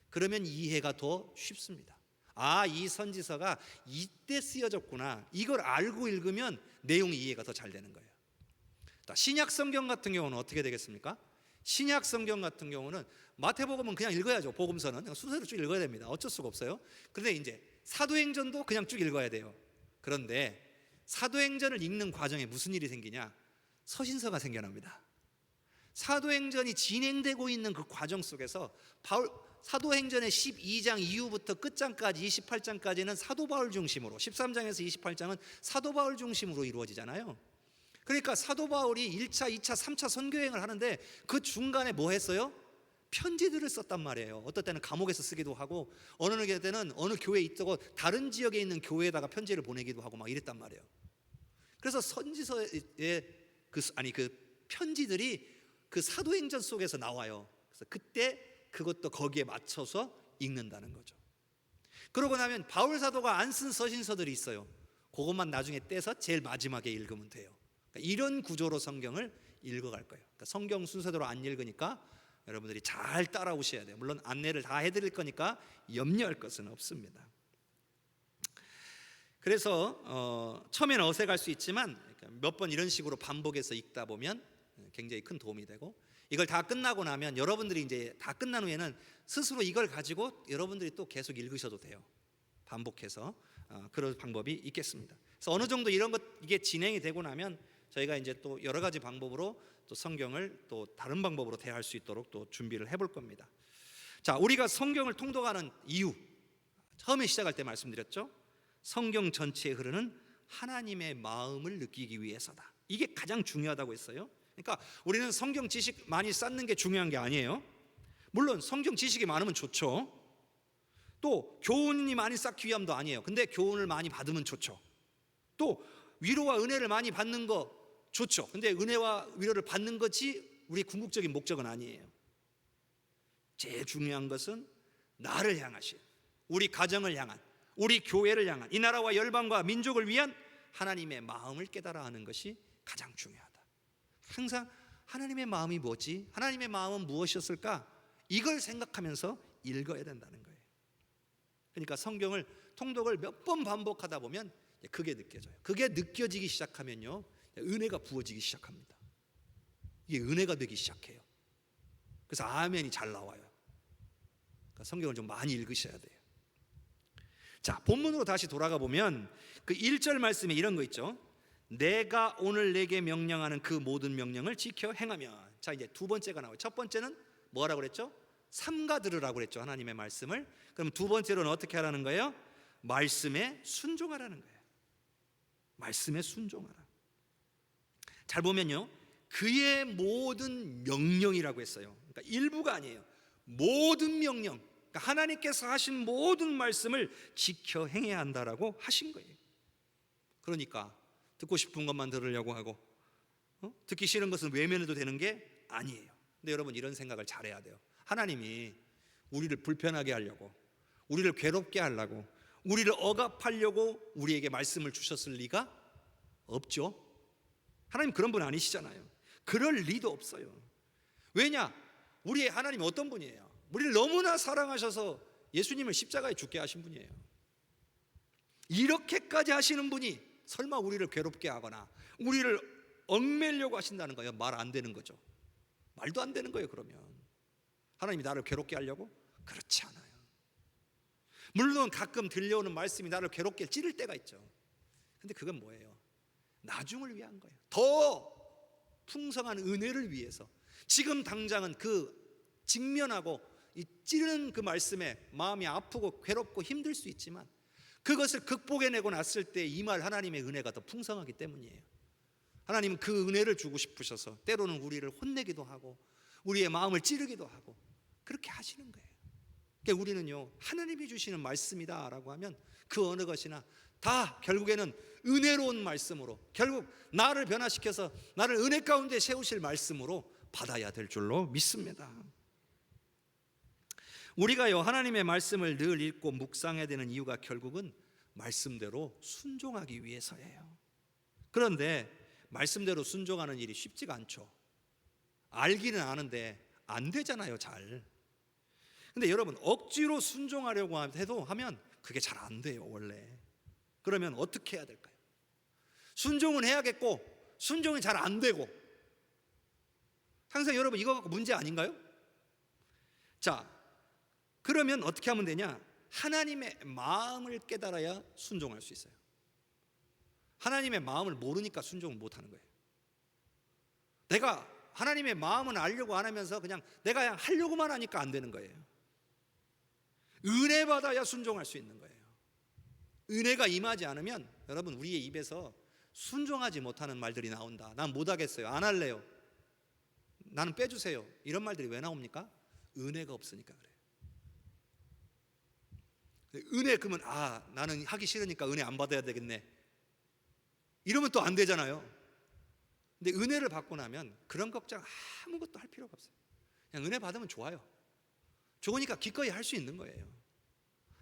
그러면 이해가 더 쉽습니다. 아, 이 선지서가 이때 쓰여졌구나. 이걸 알고 읽으면 내용이 이해가 더 잘 되는 거예요. 신약 성경 같은 경우는 어떻게 되겠습니까? 신약 성경 같은 경우는 마태복음은 그냥 읽어야죠. 복음서는 그냥 순서대로 쭉 읽어야 됩니다. 어쩔 수가 없어요. 그런데 이제 사도행전도 그냥 쭉 읽어야 돼요. 그런데 사도행전을 읽는 과정에 무슨 일이 생기냐? 서신서가 생겨납니다. 사도행전이 진행되고 있는 그 과정 속에서 사도행전의 12장 이후부터 끝장까지 28장까지는 사도 바울 중심으로 13장에서 28장은 사도 바울 중심으로 이루어지잖아요. 그러니까 사도 바울이 1차, 2차, 3차 선교행을 하는데 그 중간에 뭐 했어요? 편지들을 썼단 말이에요. 어떨 때는 감옥에서 쓰기도 하고 어느 때는 어느 교회에 있다고 다른 지역에 있는 교회에다가 편지를 보내기도 하고 막 이랬단 말이에요. 그래서 선지서의 그 편지들이 그 사도행전 속에서 나와요. 그래서 그때 그것도 거기에 맞춰서 읽는다는 거죠. 그러고 나면 바울 사도가 안 쓴 서신서들이 있어요. 그것만 나중에 떼서 제일 마지막에 읽으면 돼요. 그러니까 이런 구조로 성경을 읽어갈 거예요. 그러니까 성경 순서대로 안 읽으니까 여러분들이 잘 따라오셔야 돼요. 물론 안내를 다 해드릴 거니까 염려할 것은 없습니다. 그래서 처음에는 어색할 수 있지만 몇 번 이런 식으로 반복해서 읽다 보면 굉장히 큰 도움이 되고 이걸 다 끝나고 나면 여러분들이 이제 다 끝난 후에는 스스로 이걸 가지고 여러분들이 또 계속 읽으셔도 돼요. 반복해서 그런 방법이 있겠습니다. 그래서 어느 정도 이런 것 이게 진행이 되고 나면 저희가 이제 또 여러 가지 방법으로 또 성경을 또 다른 방법으로 대할 수 있도록 또 준비를 해볼 겁니다. 자, 우리가 성경을 통독하는 이유 처음에 시작할 때 말씀드렸죠. 성경 전체에 흐르는 하나님의 마음을 느끼기 위해서다. 이게 가장 중요하다고 했어요. 그러니까 우리는 성경 지식 많이 쌓는 게 중요한 게 아니에요. 물론 성경 지식이 많으면 좋죠. 또 교훈이 많이 쌓기 위함도 아니에요. 근데 교훈을 많이 받으면 좋죠. 또 위로와 은혜를 많이 받는 거 좋죠. 근데 은혜와 위로를 받는 것이 우리 궁극적인 목적은 아니에요. 제일 중요한 것은 나를 향하신, 우리 가정을 향한, 우리 교회를 향한, 이 나라와 열방과 민족을 위한 하나님의 마음을 깨달아 하는 것이 가장 중요하다. 항상 하나님의 마음이 뭐지? 하나님의 마음은 무엇이었을까? 이걸 생각하면서 읽어야 된다는 거예요. 그러니까 성경을 통독을 몇 번 반복하다 보면 그게 느껴져요. 그게 느껴지기 시작하면요, 은혜가 부어지기 시작합니다. 이게 은혜가 되기 시작해요. 그래서 아멘이 잘 나와요. 그러니까 성경을 좀 많이 읽으셔야 돼요. 자, 본문으로 다시 돌아가 보면 그 1절 말씀에 이런 거 있죠. 내가 오늘 내게 명령하는 그 모든 명령을 지켜 행하면. 자, 이제 두 번째가 나와요. 첫 번째는 뭐라고 그랬죠? 삼가 들으라고 그랬죠, 하나님의 말씀을. 그럼 두 번째로는 어떻게 하라는 거예요? 말씀에 순종하라는 거예요. 말씀에 순종하라. 잘 보면요, 그의 모든 명령이라고 했어요. 그러니까 일부가 아니에요. 모든 명령, 그러니까 하나님께서 하신 모든 말씀을 지켜 행해야 한다라고 하신 거예요. 그러니까 듣고 싶은 것만 들으려고 하고 듣기 싫은 것은 외면해도 되는 게 아니에요. 근데 여러분, 이런 생각을 잘해야 돼요. 하나님이 우리를 불편하게 하려고, 우리를 괴롭게 하려고, 우리를 억압하려고 우리에게 말씀을 주셨을 리가 없죠. 하나님 그런 분 아니시잖아요. 그럴 리도 없어요. 왜냐? 우리의 하나님은 어떤 분이에요? 우리를 너무나 사랑하셔서 예수님을 십자가에 죽게 하신 분이에요. 이렇게까지 하시는 분이 설마 우리를 괴롭게 하거나 우리를 얽매려고 하신다는 거예요? 말 안 되는 거죠. 말도 안 되는 거예요. 그러면 하나님이 나를 괴롭게 하려고? 그렇지 않아요. 물론 가끔 들려오는 말씀이 나를 괴롭게 찌를 때가 있죠. 근데 그건 뭐예요? 나중을 위한 거예요. 더 풍성한 은혜를 위해서. 지금 당장은 그 직면하고 이 찌르는 그 말씀에 마음이 아프고 괴롭고 힘들 수 있지만 그것을 극복해내고 났을 때 임할 하나님의 은혜가 더 풍성하기 때문이에요. 하나님은 그 은혜를 주고 싶으셔서 때로는 우리를 혼내기도 하고 우리의 마음을 찌르기도 하고 그렇게 하시는 거예요. 그러니까 우리는요, 하나님이 주시는 말씀이다 라고 하면 그 어느 것이나 다 결국에는 은혜로운 말씀으로, 결국 나를 변화시켜서 나를 은혜 가운데 세우실 말씀으로 받아야 될 줄로 믿습니다. 우리가요, 하나님의 말씀을 늘 읽고 묵상해야 되는 이유가 결국은 말씀대로 순종하기 위해서예요. 그런데 말씀대로 순종하는 일이 쉽지가 않죠. 알기는 아는데 안 되잖아요, 잘. 근데 여러분, 억지로 순종하려고 해도 하면 그게 잘 안 돼요, 원래. 그러면 어떻게 해야 될까요? 순종은 해야겠고 순종이 잘 안 되고. 항상 여러분, 이거 갖고 문제 아닌가요? 자, 그러면 어떻게 하면 되냐? 하나님의 마음을 깨달아야 순종할 수 있어요. 하나님의 마음을 모르니까 순종을 못하는 거예요. 내가 하나님의 마음은 알려고 안 하면서 그냥 내가 그냥 하려고만 하니까 안 되는 거예요. 은혜 받아야 순종할 수 있는 거예요. 은혜가 임하지 않으면 여러분, 우리의 입에서 순종하지 못하는 말들이 나온다. 난 못하겠어요, 안 할래요, 나는 빼주세요, 이런 말들이 왜 나옵니까? 은혜가 없으니까 그래요. 은혜, 그러면 나는 하기 싫으니까 은혜 안 받아야 되겠네, 이러면 또 안 되잖아요. 근데 은혜를 받고 나면 그런 걱정 아무것도 할 필요가 없어요. 그냥 은혜 받으면 좋아요. 좋으니까 기꺼이 할 수 있는 거예요.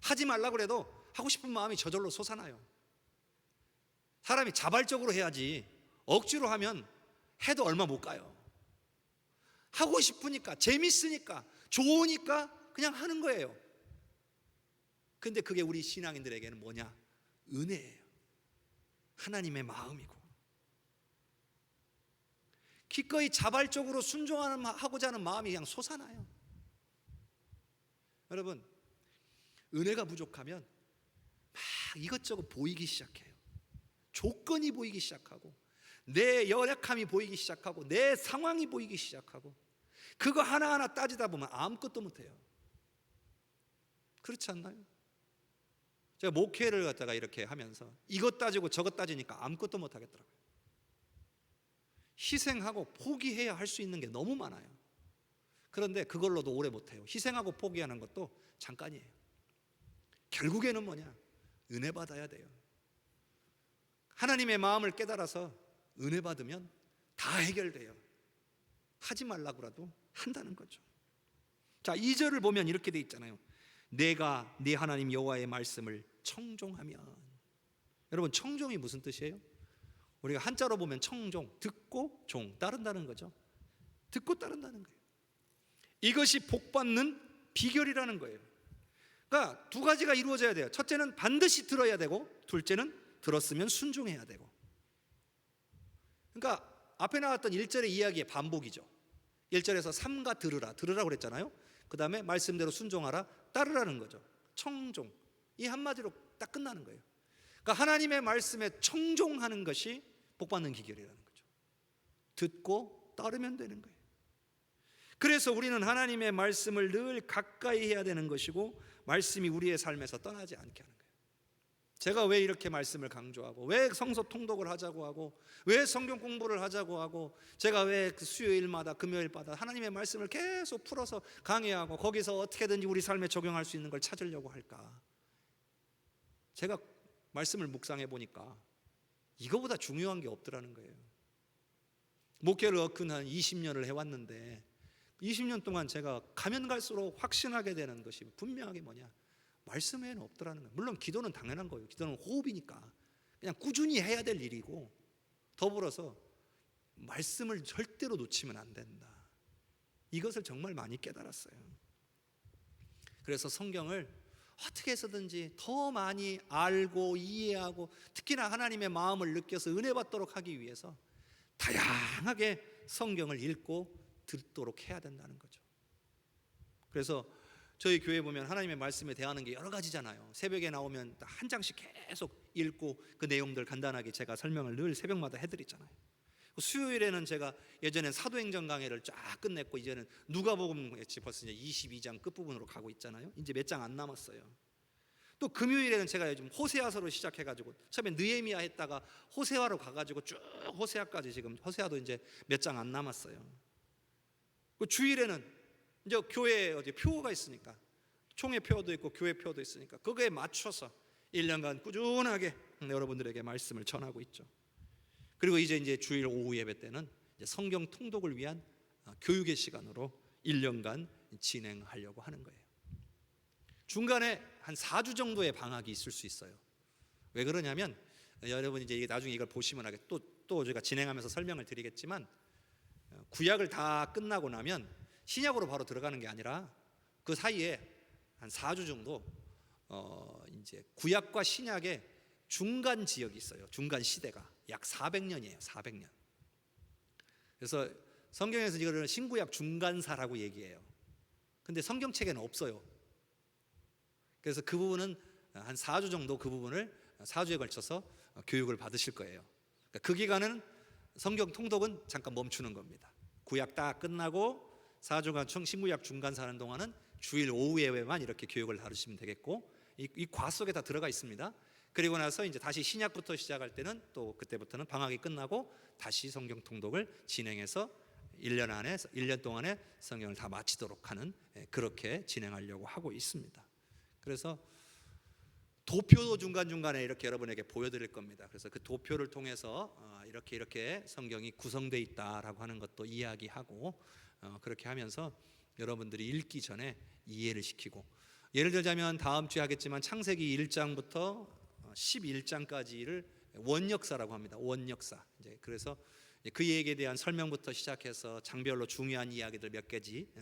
하지 말라고 그래도 하고 싶은 마음이 저절로 솟아나요. 사람이 자발적으로 해야지 억지로 하면 해도 얼마 못 가요. 하고 싶으니까, 재밌으니까, 좋으니까 그냥 하는 거예요. 근데 그게 우리 신앙인들에게는 뭐냐? 은혜예요. 하나님의 마음이고. 기꺼이 자발적으로 순종하고자 하는 마음이 그냥 솟아나요. 여러분, 은혜가 부족하면 막 이것저것 보이기 시작해요. 조건이 보이기 시작하고 내 연약함이 보이기 시작하고 내 상황이 보이기 시작하고 그거 하나하나 따지다 보면 아무것도 못해요. 그렇지 않나요? 제가 목회를 갖다가 이렇게 하면서 이것 따지고 저것 따지니까 아무것도 못하겠더라고요. 희생하고 포기해야 할 수 있는 게 너무 많아요. 그런데 그걸로도 오래 못해요. 희생하고 포기하는 것도 잠깐이에요. 결국에는 뭐냐? 은혜 받아야 돼요. 하나님의 마음을 깨달아서 은혜 받으면 다 해결돼요. 하지 말라고라도 한다는 거죠. 자, 2절을 보면 이렇게 돼 있잖아요. 내가 네 하나님 여호와의 말씀을 청종하면. 여러분, 청종이 무슨 뜻이에요? 우리가 한자로 보면 청종, 듣고 종, 따른다는 거죠. 듣고 따른다는 거예요. 이것이 복받는 비결이라는 거예요. 그러니까 두 가지가 이루어져야 돼요. 첫째는 반드시 들어야 되고, 둘째는 들었으면 순종해야 되고. 그러니까 앞에 나왔던 1절의 이야기의 반복이죠. 1절에서 삼가 들으라고 그랬잖아요. 그 다음에 말씀대로 순종하라, 따르라는 거죠. 청종, 이 한마디로 딱 끝나는 거예요. 그러니까 하나님의 말씀에 청종하는 것이 복받는 기결이라는 거죠. 듣고 따르면 되는 거예요. 그래서 우리는 하나님의 말씀을 늘 가까이 해야 되는 것이고, 말씀이 우리의 삶에서 떠나지 않게 하는 거예요. 제가 왜 이렇게 말씀을 강조하고, 왜 성서 통독을 하자고 하고, 왜 성경 공부를 하자고 하고, 제가 왜 그 수요일마다 금요일마다 하나님의 말씀을 계속 풀어서 강의하고, 거기서 어떻게든지 우리 삶에 적용할 수 있는 걸 찾으려고 할까? 제가 말씀을 묵상해 보니까 이거보다 중요한 게 없더라는 거예요. 목회를 한 20년을 해왔는데 20년 동안 제가 가면 갈수록 확신하게 되는 것이 분명하게 뭐냐, 말씀 외에는 없더라는 거예요. 물론 기도는 당연한 거예요. 기도는 호흡이니까 그냥 꾸준히 해야 될 일이고, 더불어서 말씀을 절대로 놓치면 안 된다. 이것을 정말 많이 깨달았어요. 그래서 성경을 어떻게 해서든지 더 많이 알고 이해하고, 특히나 하나님의 마음을 느껴서 은혜 받도록 하기 위해서 다양하게 성경을 읽고 듣도록 해야 된다는 거죠. 그래서 저희 교회 보면 하나님의 말씀에 대하는 게 여러 가지잖아요. 새벽에 나오면 한 장씩 계속 읽고 그 내용들 간단하게 제가 설명을 늘 새벽마다 해드리잖아요. 수요일에는 제가 예전엔 사도행전 강해를 쫙 끝냈고, 이제는 누가복음 벌써 이제 22장 끝부분으로 가고 있잖아요. 이제 몇 장 안 남았어요. 또 금요일에는 제가 요즘 호세아서로 시작해가지고, 처음에 느헤미야 했다가 호세아로 가가지고 쭉 호세아까지, 지금 호세아도 이제 몇 장 안 남았어요. 그 주일에는 이제 교회 어디 표가 있으니까, 총회 표도 있고 교회 표도 있으니까 거기에 맞춰서 1년간 꾸준하게 여러분들에게 말씀을 전하고 있죠. 그리고 이제 주일 오후 예배 때는 이제 성경 통독을 위한 교육의 시간으로 1년간 진행하려고 하는 거예요. 중간에 한 4주 정도의 방학이 있을 수 있어요. 왜 그러냐면, 여러분 이제 나중에 이걸 보시면 하게 또 제가 진행하면서 설명을 드리겠지만, 구약을 다 끝나고 나면 신약으로 바로 들어가는 게 아니라 그 사이에 한 4주 정도 이제 구약과 신약의 중간 지역이 있어요. 중간 시대가 약 400년이에요. 400년. 그래서 성경에서 이거를 신구약 중간사라고 얘기해요. 근데 성경책에는 없어요. 그래서 그 부분은 한 4주 정도, 그 부분을 4주에 걸쳐서 교육을 받으실 거예요. 그러니까 그 기간은 성경 통독은 잠깐 멈추는 겁니다. 구약 딱 끝나고 4주간 신구약 중간사 하는 동안은 주일 오후 예배만 이렇게 교육을 다루시면 되겠고, 이 과 속에 다 들어가 있습니다. 그리고 나서 이제 다시 신약부터 시작할 때는 또 그때부터는 방학이 끝나고 다시 성경 통독을 진행해서 1년 동안에 성경을 다 마치도록 하는, 그렇게 진행하려고 하고 있습니다. 그래서 도표도 중간중간에 이렇게 여러분에게 보여드릴 겁니다. 그래서 그 도표를 통해서 이렇게 성경이 구성되어 있다라고 하는 것도 이야기하고, 그렇게 하면서 여러분들이 읽기 전에 이해를 시키고, 예를 들자면 다음 주에 하겠지만 창세기 1장부터 11장까지를 원역사라고 합니다. 원역사. 이제 그래서 그 얘기에 대한 설명부터 시작해서 장별로 중요한 이야기들 몇 가지,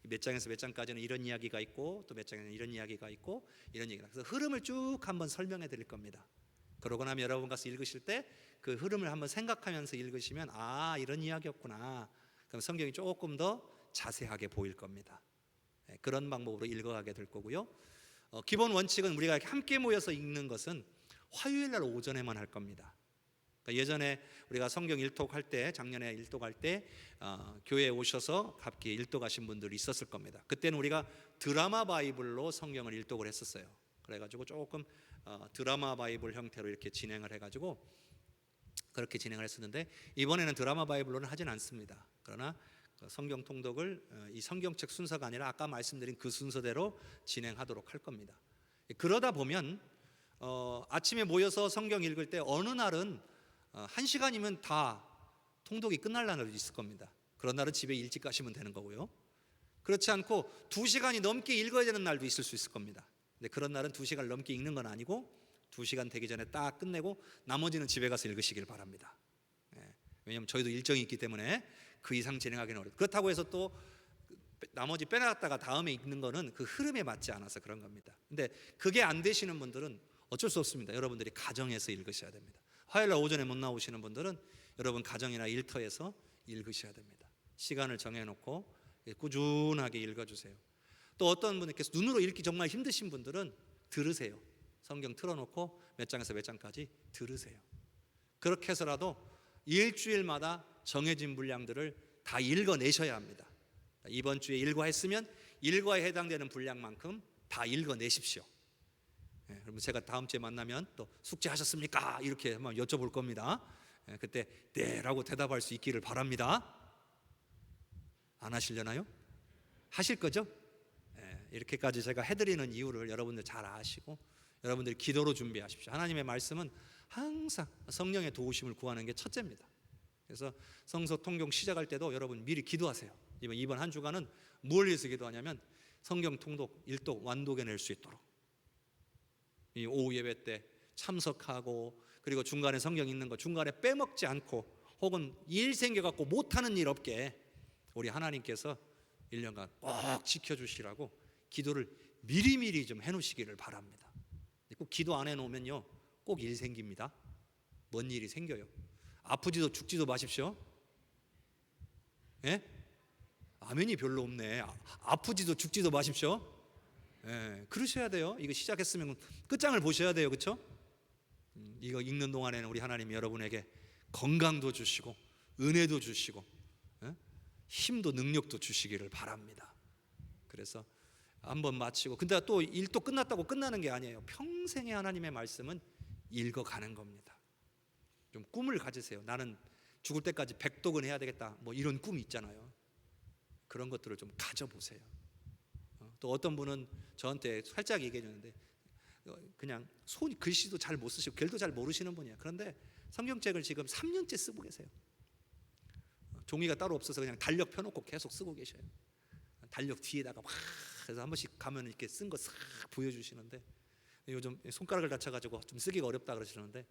몇 장에서 몇 장까지는 이런 이야기가 있고, 또 몇 장에는 이런 이야기가 있고, 이런 얘기가. 그래서 흐름을 쭉 한번 설명해 드릴 겁니다. 그러고 나면 여러분 가서 읽으실 때 그 흐름을 한번 생각하면서 읽으시면, 아, 이런 이야기였구나. 그럼 성경이 조금 더 자세하게 보일 겁니다. 그런 방법으로 읽어가게 될 거고요. 기본 원칙은 우리가 함께 모여서 읽는 것은 화요일 날 오전에만 할 겁니다. 그러니까 예전에 우리가 성경 일독할 때, 작년에 일독할 때 교회에 오셔서 함께 일독하신 분들이 있었을 겁니다. 그때는 우리가 드라마 바이블로 성경을 일독을 했었어요. 그래가지고 조금 드라마 바이블 형태로 이렇게 진행을 해가지고 그렇게 진행을 했었는데, 이번에는 드라마 바이블로는 하진 않습니다. 그러나 성경 통독을 이 성경책 순서가 아니라 아까 말씀드린 그 순서대로 진행하도록 할 겁니다. 그러다 보면 아침에 모여서 성경 읽을 때 어느 날은 1시간이면 다 통독이 끝날 날도 있을 겁니다. 그런 날은 집에 일찍 가시면 되는 거고요. 그렇지 않고 2시간이 넘게 읽어야 되는 날도 있을 수 있을 겁니다. 근데 그런 날은 2시간을 넘게 읽는 건 아니고 2시간 되기 전에 딱 끝내고 나머지는 집에 가서 읽으시길 바랍니다. 왜냐하면 저희도 일정이 있기 때문에 그 이상 진행하기는 어렵고, 그렇다고 해서 또 나머지 빼놨다가 다음에 읽는 거는 그 흐름에 맞지 않아서 그런 겁니다. 근데 그게 안 되시는 분들은 어쩔 수 없습니다. 여러분들이 가정에서 읽으셔야 됩니다. 화요일날 오전에 못 나오시는 분들은 여러분 가정이나 일터에서 읽으셔야 됩니다. 시간을 정해놓고 꾸준하게 읽어주세요. 또 어떤 분께서 눈으로 읽기 정말 힘드신 분들은 들으세요. 성경 틀어놓고 몇 장에서 몇 장까지 들으세요. 그렇게 해서라도 일주일마다 정해진 분량들을 다 읽어내셔야 합니다. 이번 주에 일과했으면 일과에 해당되는 분량만큼 다 읽어내십시오. 그러면 제가 다음 주에 만나면 또 숙제하셨습니까? 이렇게 한번 여쭤볼 겁니다. 그때 네라고 대답할 수 있기를 바랍니다. 안 하시려나요? 하실 거죠? 이렇게까지 제가 해드리는 이유를 여러분들 잘 아시고 여러분들이 기도로 준비하십시오. 하나님의 말씀은 항상 성령의 도우심을 구하는 게 첫째입니다. 그래서 성서 통독 시작할 때도 여러분 미리 기도하세요. 이번 한 주간은 뭘 위해서 기도하냐면 성경 통독, 일독, 완독해낼 수 있도록, 이 오후 예배 때 참석하고, 그리고 중간에 성경 읽는 거 중간에 빼먹지 않고, 혹은 일 생겨갖고 못하는 일 없게 우리 하나님께서 1년간 꼭 지켜주시라고 기도를 미리미리 좀 해놓으시기를 바랍니다. 꼭 기도 안 해놓으면요 꼭 일 생깁니다. 뭔 일이 생겨요. 아프지도 죽지도 마십시오. 예? 아멘이 별로 없네. 아프지도 죽지도 마십시오. 그러셔야 돼요. 이거 시작했으면 끝장을 보셔야 돼요. 그렇죠? 이거 읽는 동안에는 우리 하나님이 여러분에게 건강도 주시고 은혜도 주시고 힘도 능력도 주시기를 바랍니다. 그래서 한번 마치고, 근데 또 일도 끝났다고 끝나는 게 아니에요. 평생의 하나님의 말씀은 읽어가는 겁니다. 좀 꿈을 가지세요. 나는 죽을 때까지 백독은 해야 되겠다, 뭐 이런 꿈이 있잖아요. 그런 것들을 좀 가져보세요. 또 어떤 분은 저한테 살짝 얘기해 줬는데, 그냥 글씨도 잘 못 쓰시고 글도 잘 모르시는 분이에요. 그런데 성경책을 지금 3년째 쓰고 계세요. 종이가 따로 없어서 그냥 달력 펴놓고 계속 쓰고 계셔요. 달력 뒤에다가 막 그래서 한 번씩 가면 이렇게 쓴 거 싹 보여주시는데, 요즘 손가락을 다쳐가지고 좀 쓰기가 어렵다 그러시는데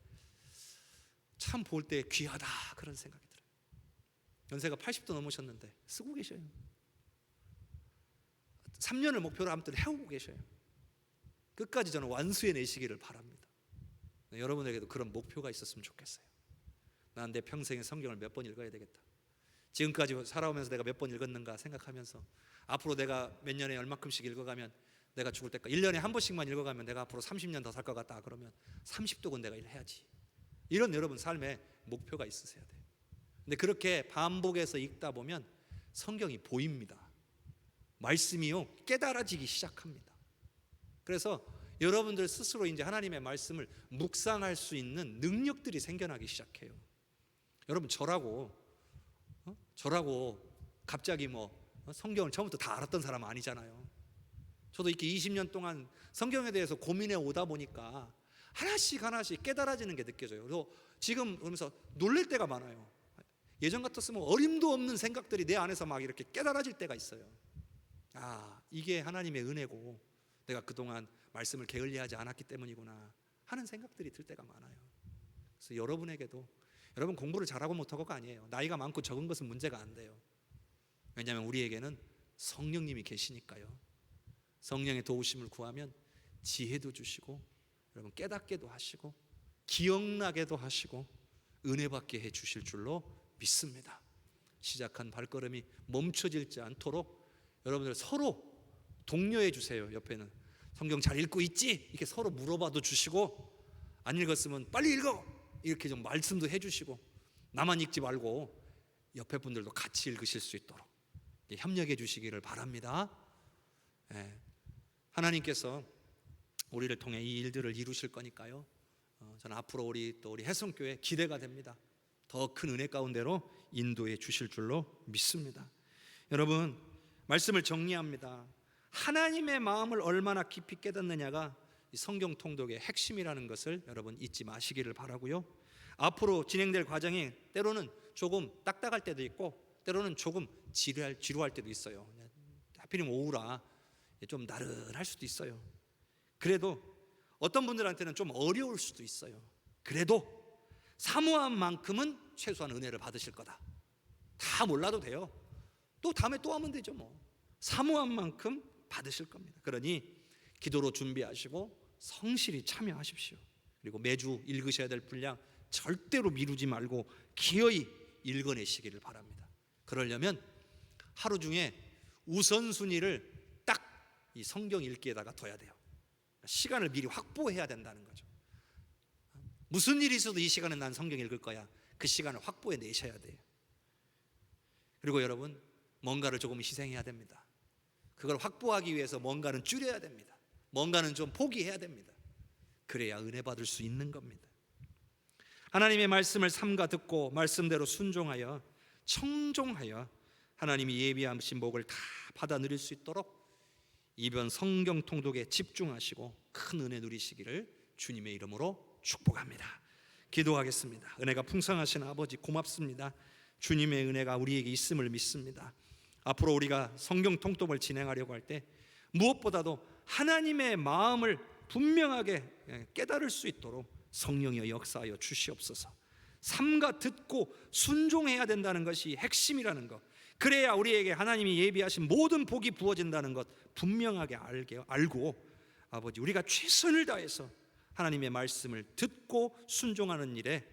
참 볼 때 귀하다 그런 생각이 들어요. 연세가 80도 넘으셨는데 쓰고 계셔요. 3년을 목표로 아무튼 해오고 계셔요. 끝까지 저는 완수해내시기를 바랍니다. 여러분에게도 그런 목표가 있었으면 좋겠어요. 난 내 평생에 성경을 몇 번 읽어야 되겠다. 지금까지 살아오면서 내가 몇 번 읽었는가 생각하면서 앞으로 내가 몇 년에 얼마큼씩 읽어가면 내가 죽을 때까지 1년에 한 번씩만 읽어가면 내가 앞으로 30년 더 살 것 같다 그러면 30독은 내가 해야지. 이런 여러분 삶에 목표가 있으셔야 돼요. 근데 그렇게 반복해서 읽다 보면 성경이 보입니다. 말씀이요 깨달아지기 시작합니다. 그래서 여러분들 스스로 이제 하나님의 말씀을 묵상할 수 있는 능력들이 생겨나기 시작해요. 여러분 저라고 갑자기 성경을 처음부터 다 알았던 사람은 아니잖아요. 저도 이렇게 20년 동안 성경에 대해서 고민해 오다 보니까 하나씩 깨달아지는 게 느껴져요. 그래서 지금 그러면서 놀랄 때가 많아요. 예전 같았으면 어림도 없는 생각들이 내 안에서 막 이렇게 깨달아질 때가 있어요. 이게 하나님의 은혜고 내가 그동안 말씀을 게을리하지 않았기 때문이구나 하는 생각들이 들 때가 많아요. 그래서 여러분에게도, 여러분 공부를 잘하고 못하고가 아니에요. 나이가 많고 적은 것은 문제가 안 돼요. 왜냐하면 우리에게는 성령님이 계시니까요. 성령의 도우심을 구하면 지혜도 주시고 여러분 깨닫게도 하시고 기억나게도 하시고 은혜 받게 해 주실 줄로 믿습니다. 시작한 발걸음이 멈춰지지 않도록 여러분들 서로 독려해 주세요. 옆에는 성경 잘 읽고 있지? 이렇게 서로 물어봐도 주시고, 안 읽었으면 빨리 읽어! 이렇게 좀 말씀도 해주시고, 나만 읽지 말고 옆에 분들도 같이 읽으실 수 있도록 협력해 주시기를 바랍니다. 하나님께서 우리를 통해 이 일들을 이루실 거니까요. 저는 앞으로 우리 해성교회 기대가 됩니다. 더 큰 은혜 가운데로 인도해 주실 줄로 믿습니다. 여러분 말씀을 정리합니다. 하나님의 마음을 얼마나 깊이 깨닫느냐가 성경 통독의 핵심이라는 것을 여러분 잊지 마시기를 바라고요. 앞으로 진행될 과정이 때로는 조금 딱딱할 때도 있고 때로는 조금 지루할 때도 있어요. 하필이면 오후라 좀 나른할 수도 있어요. 그래도 어떤 분들한테는 좀 어려울 수도 있어요. 그래도 사모한 만큼은 최소한 은혜를 받으실 거다. 다 몰라도 돼요. 또 다음에 또 하면 되죠 뭐. 사모한 만큼 받으실 겁니다. 그러니 기도로 준비하시고 성실히 참여하십시오. 그리고 매주 읽으셔야 될 분량 절대로 미루지 말고 기어이 읽어내시기를 바랍니다. 그러려면 하루 중에 우선순위를 딱 이 성경 읽기에다가 둬야 돼요. 시간을 미리 확보해야 된다는 거죠. 무슨 일이 있어도 이 시간은 난 성경 읽을 거야. 그 시간을 확보해 내셔야 돼요. 그리고 여러분, 뭔가를 조금 희생해야 됩니다. 그걸 확보하기 위해서 뭔가는 줄여야 됩니다. 뭔가는 좀 포기해야 됩니다. 그래야 은혜 받을 수 있는 겁니다. 하나님의 말씀을 삼가 듣고 말씀대로 순종하여 청종하여 하나님이 예비하신 복을 다 받아 누릴 수 있도록 이번 성경 통독에 집중하시고 큰 은혜 누리시기를 주님의 이름으로 축복합니다. 기도하겠습니다. 은혜가 풍성하신 아버지 고맙습니다. 주님의 은혜가 우리에게 있음을 믿습니다. 앞으로 우리가 성경 통독을 진행하려고 할 때 무엇보다도 하나님의 마음을 분명하게 깨달을 수 있도록 성령이여 역사하여 주시옵소서. 삼가 듣고 순종해야 된다는 것이 핵심이라는 것, 그래야 우리에게 하나님이 예비하신 모든 복이 부어진다는 것 분명하게 알고 아버지, 우리가 최선을 다해서 하나님의 말씀을 듣고 순종하는 일에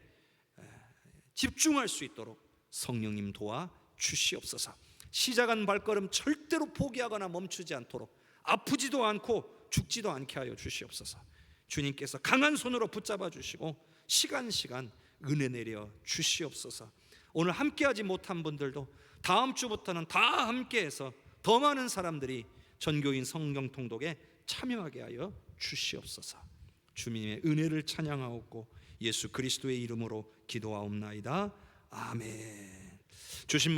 집중할 수 있도록 성령님 도와 주시옵소서. 시작한 발걸음 절대로 포기하거나 멈추지 않도록 아프지도 않고 죽지도 않게 하여 주시옵소서. 주님께서 강한 손으로 붙잡아 주시고 시간 은혜 내려 주시옵소서. 오늘 함께하지 못한 분들도 다음 주부터는 다 함께해서 더 많은 사람들이 전교인 성경 통독에 참여하게 하여 주시옵소서. 주님의 은혜를 찬양하옵고 예수 그리스도의 이름으로 기도하옵나이다. 아멘. 주신